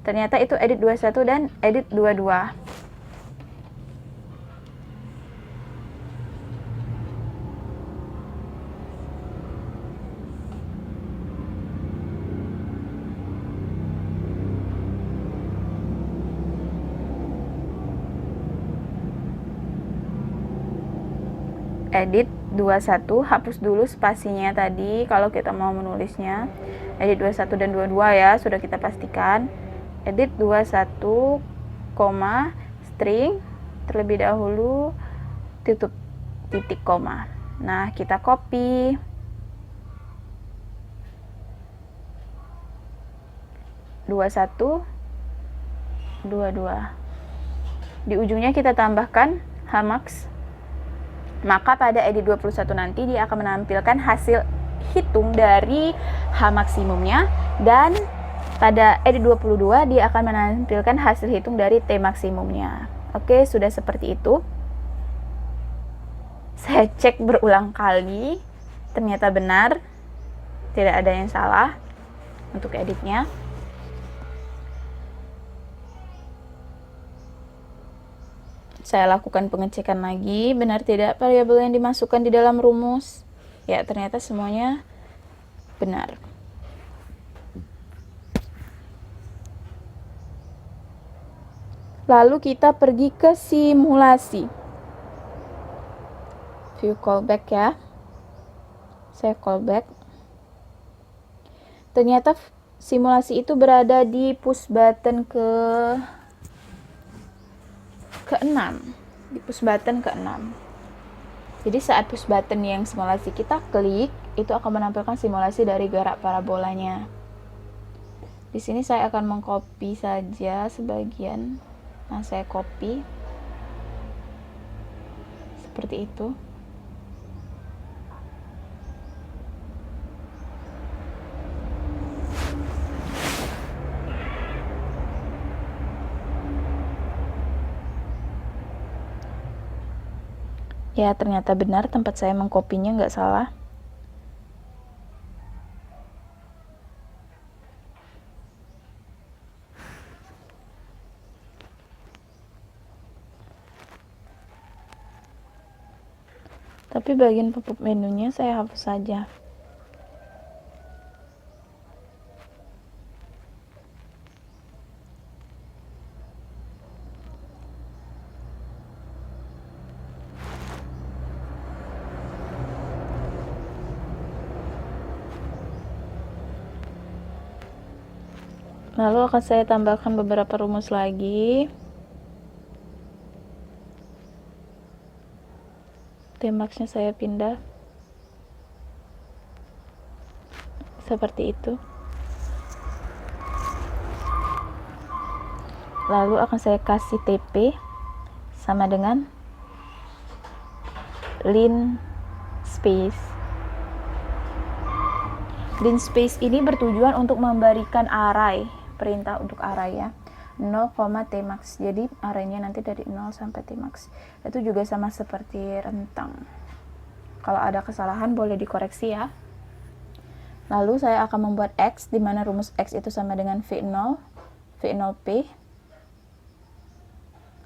Ternyata itu edit 21 dan edit 22. Edit 21, hapus dulu spasinya tadi kalau kita mau menulisnya. Edit 21 dan 22 ya, sudah kita pastikan. Edit 21, string, terlebih dahulu tutup titik koma. Nah, kita copy. Dua satu, 22. Di ujungnya kita tambahkan hmax. Maka pada edit 21 nanti dia akan menampilkan hasil hitung dari H maksimumnya, dan pada edit 22 dia akan menampilkan hasil hitung dari T maksimumnya. Oke, sudah seperti itu. Saya cek berulang kali, ternyata benar, tidak ada yang salah untuk editnya. Saya lakukan pengecekan lagi, benar tidak variabel yang dimasukkan di dalam rumus. Ya, ternyata semuanya benar. Lalu kita pergi ke simulasi. View callback ya. Saya callback. Ternyata simulasi itu berada di push button ke-6, di push button ke-6. Jadi saat push button yang simulasi kita klik, itu akan menampilkan simulasi dari gerak parabolanya. Di sini saya akan mengcopy saja sebagian. Nah, saya copy seperti itu. Ya, ternyata benar tempat saya mengkopinya nggak salah. Tapi bagian pop-up menunya saya hapus saja. Lalu akan saya tambahkan beberapa rumus lagi. Tmax-nya saya pindah. Seperti itu. Lalu akan saya kasih TP sama dengan lin space. Lin space ini bertujuan untuk memberikan array, perintah untuk array ya, 0, tmax. Jadi arraynya nanti dari 0 sampai tmax. Itu juga sama seperti rentang. Kalau ada kesalahan boleh dikoreksi ya. Lalu saya akan membuat X, di mana rumus X itu sama dengan V0P.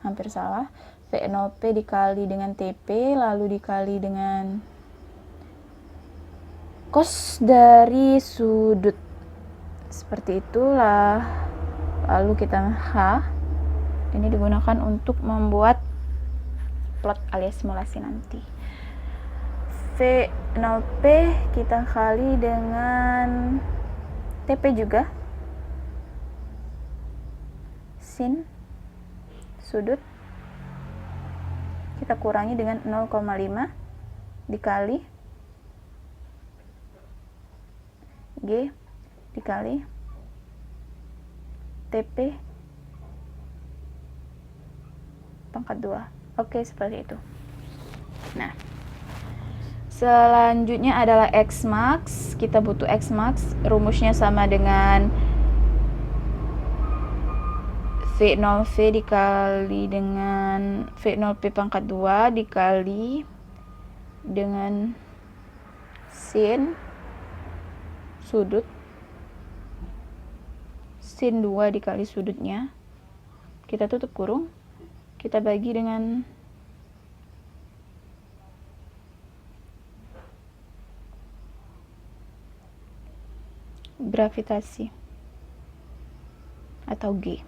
Hampir salah. V0P dikali dengan TP, lalu dikali dengan cos dari sudut. Seperti itulah. Lalu kita H. Ini digunakan untuk membuat plot alias simulasi nanti. V0P kita kali dengan TP juga. Sin sudut kita kurangi dengan 0,5 dikali G dikali TP pangkat 2. Oke, seperti itu. Nah, selanjutnya adalah Xmax. Kita butuh Xmax, rumusnya sama dengan V0V dikali dengan V0P pangkat 2 dikali dengan sin sudut sin 2 dikali sudutnya, kita tutup kurung, kita bagi dengan gravitasi atau G.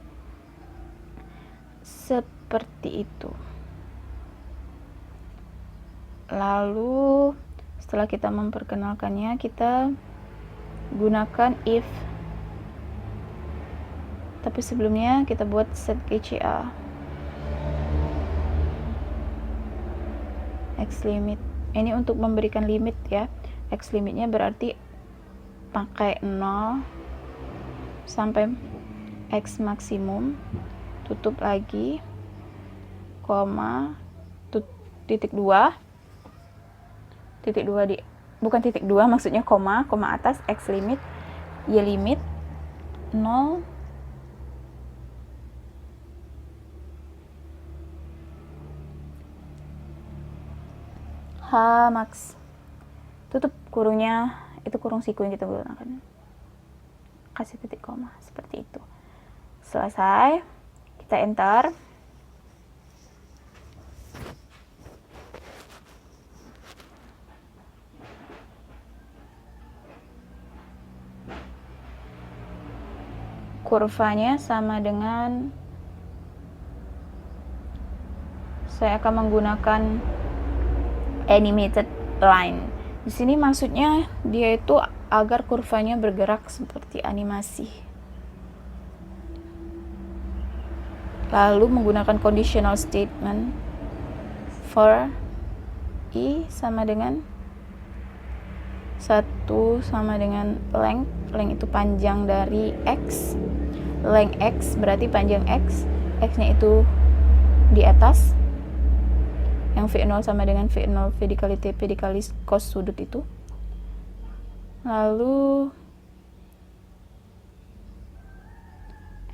Seperti itu. Lalu setelah kita memperkenalkannya, kita gunakan if. Tapi sebelumnya kita buat set GCA. X limit. Ini untuk memberikan limit ya. X limitnya berarti pakai 0 sampai X maksimum, tutup lagi, koma, titik 2 di, bukan titik 2 maksudnya koma atas, X limit, Y limit 0 H max, tutup kurungnya, itu kurung siku yang kita gunakan, kasih titik koma seperti itu. Selesai, kita enter. Kurvanya sama dengan, saya akan menggunakan animated line. Di sini maksudnya dia itu agar kurvanya bergerak seperti animasi. Lalu menggunakan conditional statement for I sama dengan 1 sama dengan length. Length itu panjang dari X. Length X berarti panjang X. X-nya itu di atas. Yang V0 sama dengan V0 V dikali TP dikali cos sudut itu. Lalu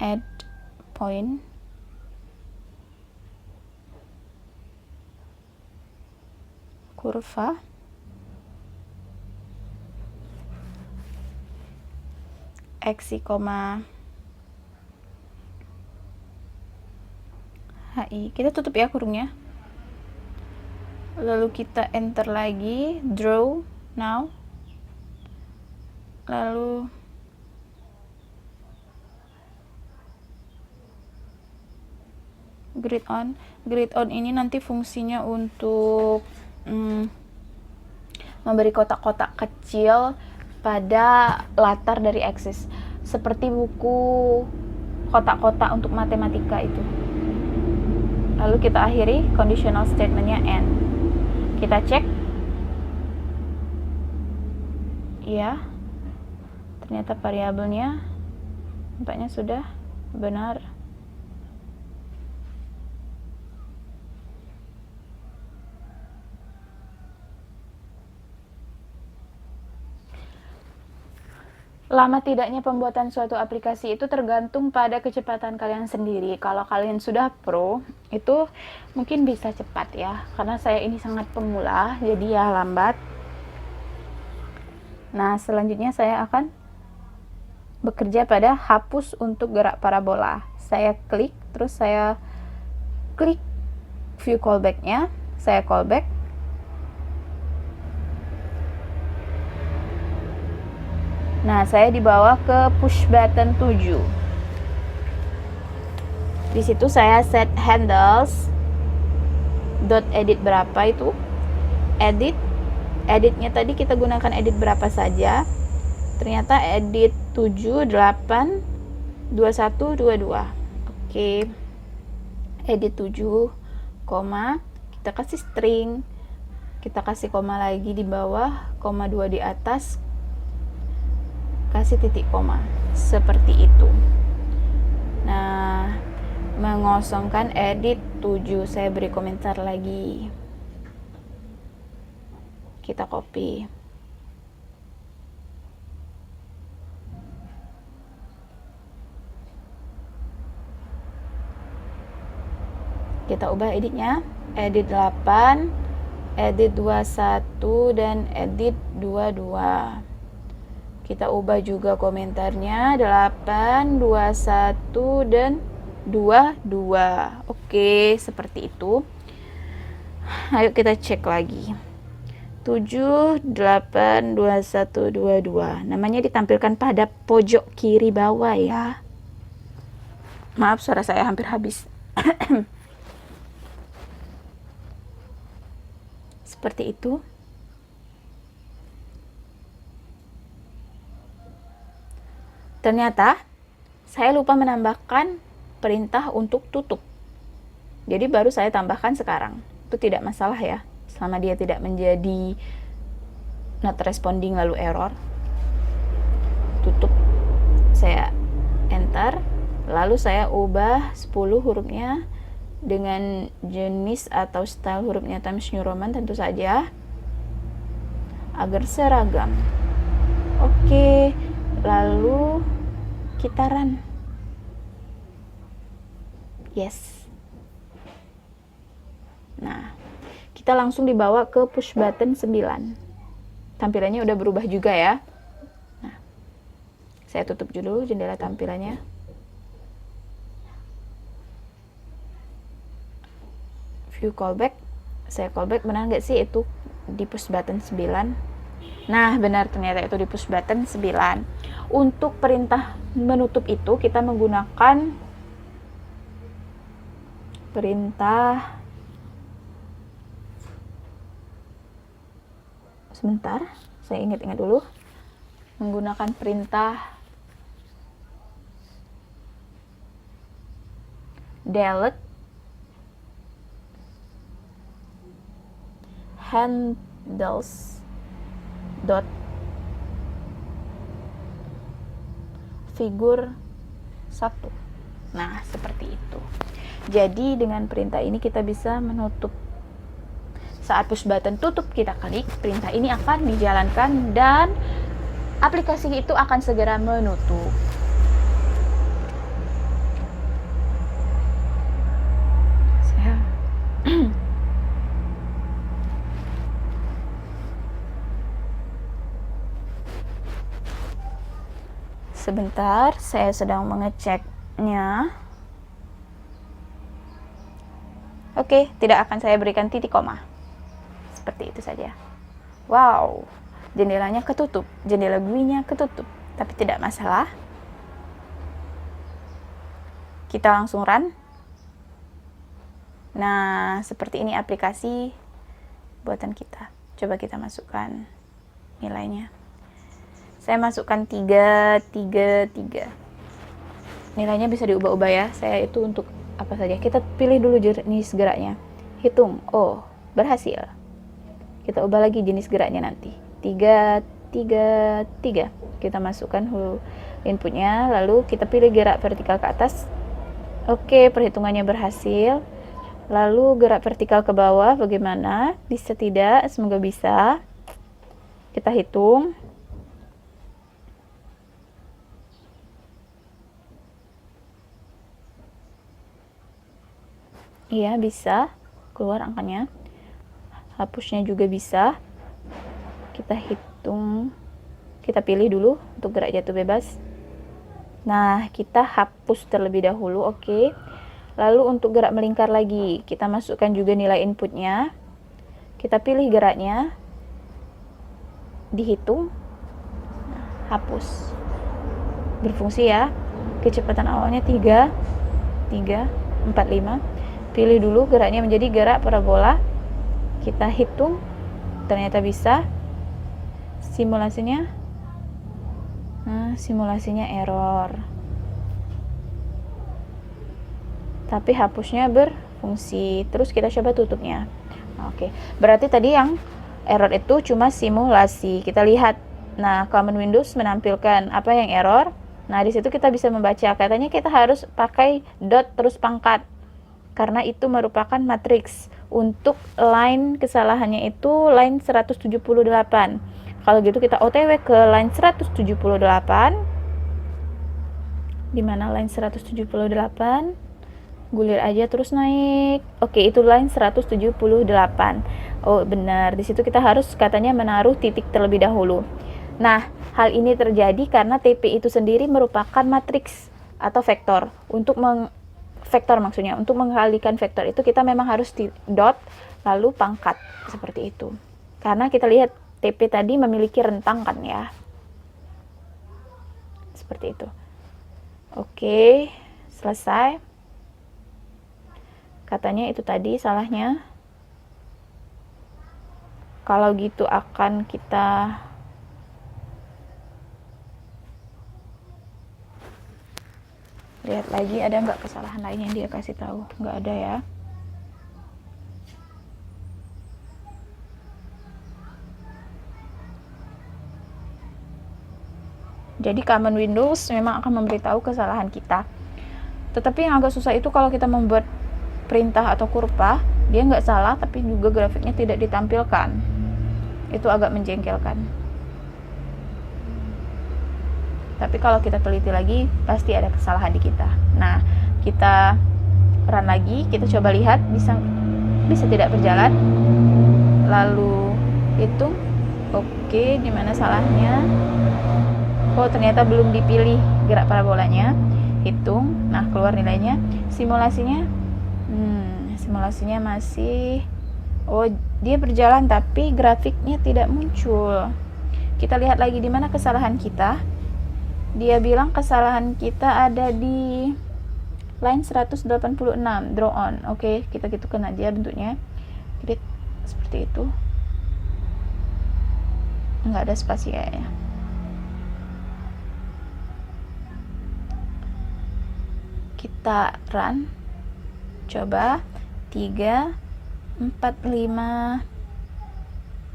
add point. Kurva. X, HI. Kita tutup ya kurungnya. Lalu kita enter lagi, draw now. Lalu grid on. Grid on ini nanti fungsinya untuk memberi kotak-kotak kecil pada latar dari aksis, seperti buku kotak-kotak untuk matematika itu. Lalu kita akhiri conditional statementnya N. Kita cek, ya, ternyata variabelnya nampaknya sudah benar. Lama tidaknya pembuatan suatu aplikasi itu tergantung pada kecepatan kalian sendiri. Kalau kalian sudah pro, itu mungkin bisa cepat ya. Karena saya ini sangat pemula, jadi ya lambat. Nah, selanjutnya saya akan bekerja pada hapus untuk gerak parabola. Saya klik, terus saya klik view callback-nya. Saya callback. Nah, saya dibawa ke push button 7. Di situ saya set handles dot edit berapa itu. Editnya tadi kita gunakan edit berapa saja. Ternyata edit 7, 8, 21, 22. Oke. Edit 7, koma, kita kasih string. Kita kasih koma lagi di bawah, koma 2 di atas. Kasih titik koma seperti itu. Nah, mengosongkan edit 7, saya beri komentar lagi. Kita copy. Kita ubah editnya, edit 8, edit 21 dan edit 22. Kita ubah juga komentarnya 8, 21 dan 22. Oke, seperti itu. Ayo kita cek lagi. 7, 8, 21, 22. Namanya ditampilkan pada pojok kiri bawah ya. Maaf, suara saya hampir habis. Seperti itu. Ternyata saya lupa menambahkan perintah untuk tutup. Jadi baru saya tambahkan sekarang. Itu tidak masalah ya, selama dia tidak menjadi not responding lalu error. Tutup. Saya enter. Lalu saya ubah 10 hurufnya dengan jenis atau style hurufnya Times New Roman tentu saja, agar seragam. Oke, lalu kita run. Yes. Nah, kita langsung dibawa ke push button 9. Tampilannya udah berubah juga ya. Nah, saya tutup dulu jendela tampilannya. View callback. Saya callback, benar nggak sih itu di push button 9? Nah, benar, ternyata itu di push button 9. Untuk perintah menutup itu kita menggunakan perintah, sebentar, saya ingat-ingat dulu. Menggunakan perintah delete handles dot figur 1. Nah, seperti itu. Jadi dengan perintah ini kita bisa menutup. Saat push button tutup kita klik, perintah ini akan dijalankan dan aplikasi itu akan segera menutup. Sebentar, saya sedang mengeceknya. Oke, tidak akan saya berikan titik koma. Seperti itu saja. Wow, jendelanya ketutup, jendela GUI-nya ketutup, tapi tidak masalah. Kita langsung run. Nah, seperti ini aplikasi buatan kita. Coba kita masukkan nilainya. Saya masukkan 3, 3, 3. Nilainya bisa diubah-ubah ya. Saya itu untuk apa saja. Kita pilih dulu jenis geraknya. Hitung. Oh, berhasil. Kita ubah lagi jenis geraknya nanti. 3, 3, 3. Kita masukkan inputnya. Lalu kita pilih gerak vertikal ke atas. Oke, perhitungannya berhasil. Lalu gerak vertikal ke bawah bagaimana? Bisa tidak? Semoga bisa. Kita hitung. Iya, bisa keluar angkanya. Hapusnya juga bisa. Kita hitung. Kita pilih dulu untuk gerak jatuh bebas. Nah, kita hapus terlebih dahulu. Oke. Lalu untuk gerak melingkar lagi, kita masukkan juga nilai inputnya. Kita pilih geraknya. Dihitung. Nah, hapus. Berfungsi ya. Kecepatan awalnya 3, 3, 4, 5. Pilih dulu geraknya menjadi gerak parabola. Kita hitung. Ternyata bisa. Simulasinya. Nah, simulasinya error. Tapi hapusnya berfungsi. Terus kita coba tutupnya. Oke. Berarti tadi yang error itu cuma simulasi. Kita lihat. Nah, Common Windows menampilkan apa yang error. Nah, di situ kita bisa membaca. Katanya kita harus pakai dot terus pangkat. Karena itu merupakan matriks. Untuk line kesalahannya itu line 178. Kalau gitu kita OTW ke line 178. Di mana line 178? Gulir aja terus naik. Oke, itu line 178. Oh, benar. Di situ kita harus katanya menaruh titik terlebih dahulu. Nah, Hal ini terjadi karena TP itu sendiri merupakan matriks atau vektor. Untuk untuk mengkalikan vektor itu kita memang harus dot lalu pangkat seperti itu. Karena kita lihat TP tadi memiliki rentang kan ya. Seperti itu. Oke, selesai. Katanya itu tadi salahnya. Kalau gitu akan kita lihat lagi ada nggak kesalahan lain yang dia kasih tahu. Nggak ada ya. Jadi Common Windows memang akan memberitahu kesalahan kita. Tetapi yang agak susah itu kalau kita membuat perintah atau kurva, dia nggak salah tapi juga grafiknya tidak ditampilkan. Itu agak menjengkelkan. Tapi kalau kita teliti lagi, pasti ada kesalahan di kita. Nah, kita run lagi, kita coba lihat bisa tidak berjalan. Lalu hitung. Oke, di mana salahnya? Oh, ternyata belum dipilih gerak parabolanya. Hitung. Nah, keluar nilainya. Simulasinya simulasinya masih dia berjalan tapi grafiknya tidak muncul. Kita lihat lagi di mana kesalahan kita. Dia bilang kesalahan kita ada di line 186 draw on. Oke, kita gitukan aja bentuknya. Klik seperti itu. Enggak ada spasi ya. Kita run. Coba 3 4 5.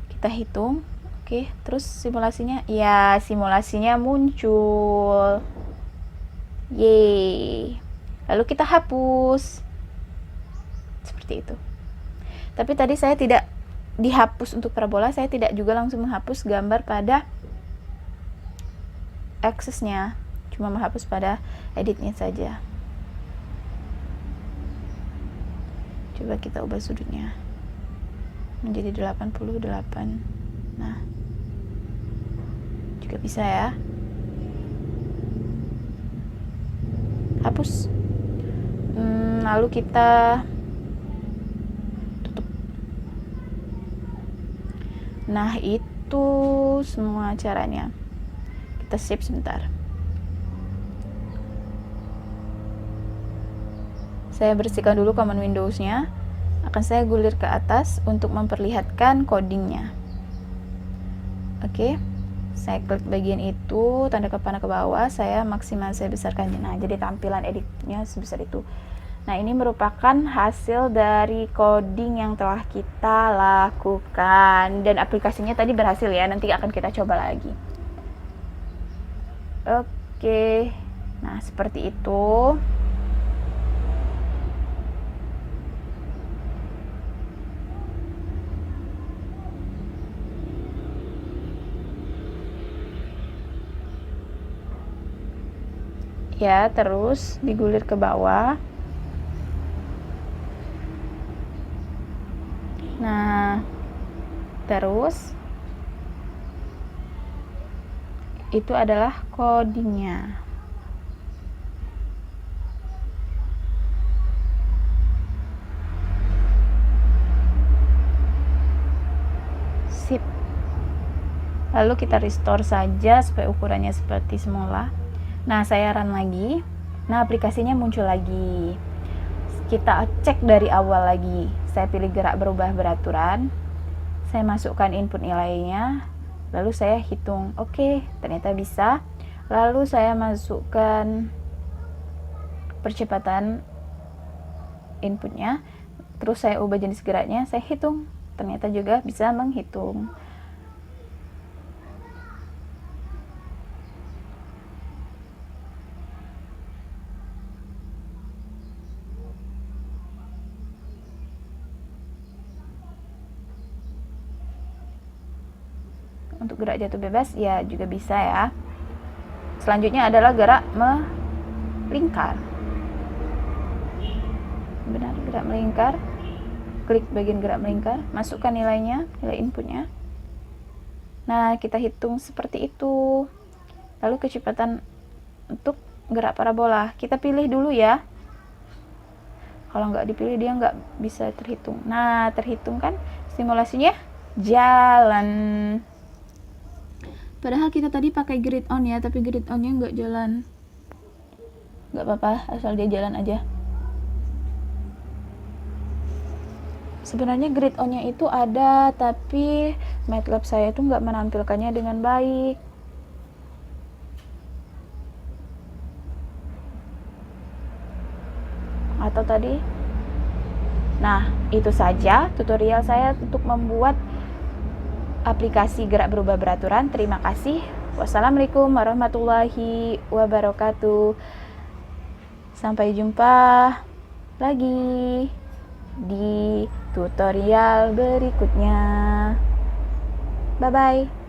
Kita hitung. Oke, terus simulasinya, ya simulasinya muncul. Yeay. Lalu kita hapus. Seperti itu. Tapi tadi saya tidak dihapus untuk parabola, saya tidak juga langsung menghapus gambar pada aksesnya. Cuma menghapus pada editnya saja. Coba kita ubah sudutnya menjadi 88. Nah, juga bisa ya. Hapus. Lalu kita tutup. Nah, itu semua caranya. Kita save sebentar. Saya bersihkan dulu Common Windows-nya. Akan saya gulir ke atas untuk memperlihatkan codingnya. Oke, saya klik bagian itu, tanda panah ke bawah, saya besarkan. Nah, jadi tampilan editnya sebesar itu. Nah, ini merupakan hasil dari coding yang telah kita lakukan. Dan aplikasinya tadi berhasil ya, nanti akan kita coba lagi. Oke, nah seperti itu. Ya, terus digulir ke bawah. Nah, terus itu adalah codingnya. Sip. Lalu kita restore saja supaya ukurannya seperti semula. Nah, saya run lagi. Nah, aplikasinya muncul lagi. Kita cek dari awal lagi. Saya pilih gerak berubah beraturan. Saya masukkan input nilainya. Lalu saya hitung. Oke, ternyata bisa. Lalu saya masukkan percepatan inputnya. Terus saya ubah jenis geraknya. Saya hitung. Ternyata juga bisa menghitung. Untuk gerak jatuh bebas ya juga bisa ya. Selanjutnya adalah gerak melingkar. Benar, gerak melingkar. Klik bagian gerak melingkar, masukkan nilainya, nilai inputnya. Nah, kita hitung seperti itu. Lalu kecepatan untuk gerak parabola. Kita pilih dulu ya. Kalau nggak dipilih dia nggak bisa terhitung. Nah, terhitung kan simulasinya jalan. Padahal kita tadi pakai grid on ya, tapi grid onnya nggak jalan. Nggak apa-apa, asal dia jalan aja. Sebenarnya grid onnya itu ada, tapi MATLAB saya itu nggak menampilkannya dengan baik. Atau tadi? Nah, itu saja tutorial saya untuk membuat aplikasi gerak berubah beraturan. Terima kasih. Wassalamualaikum warahmatullahi wabarakatuh. Sampai jumpa lagi di tutorial berikutnya. Bye bye.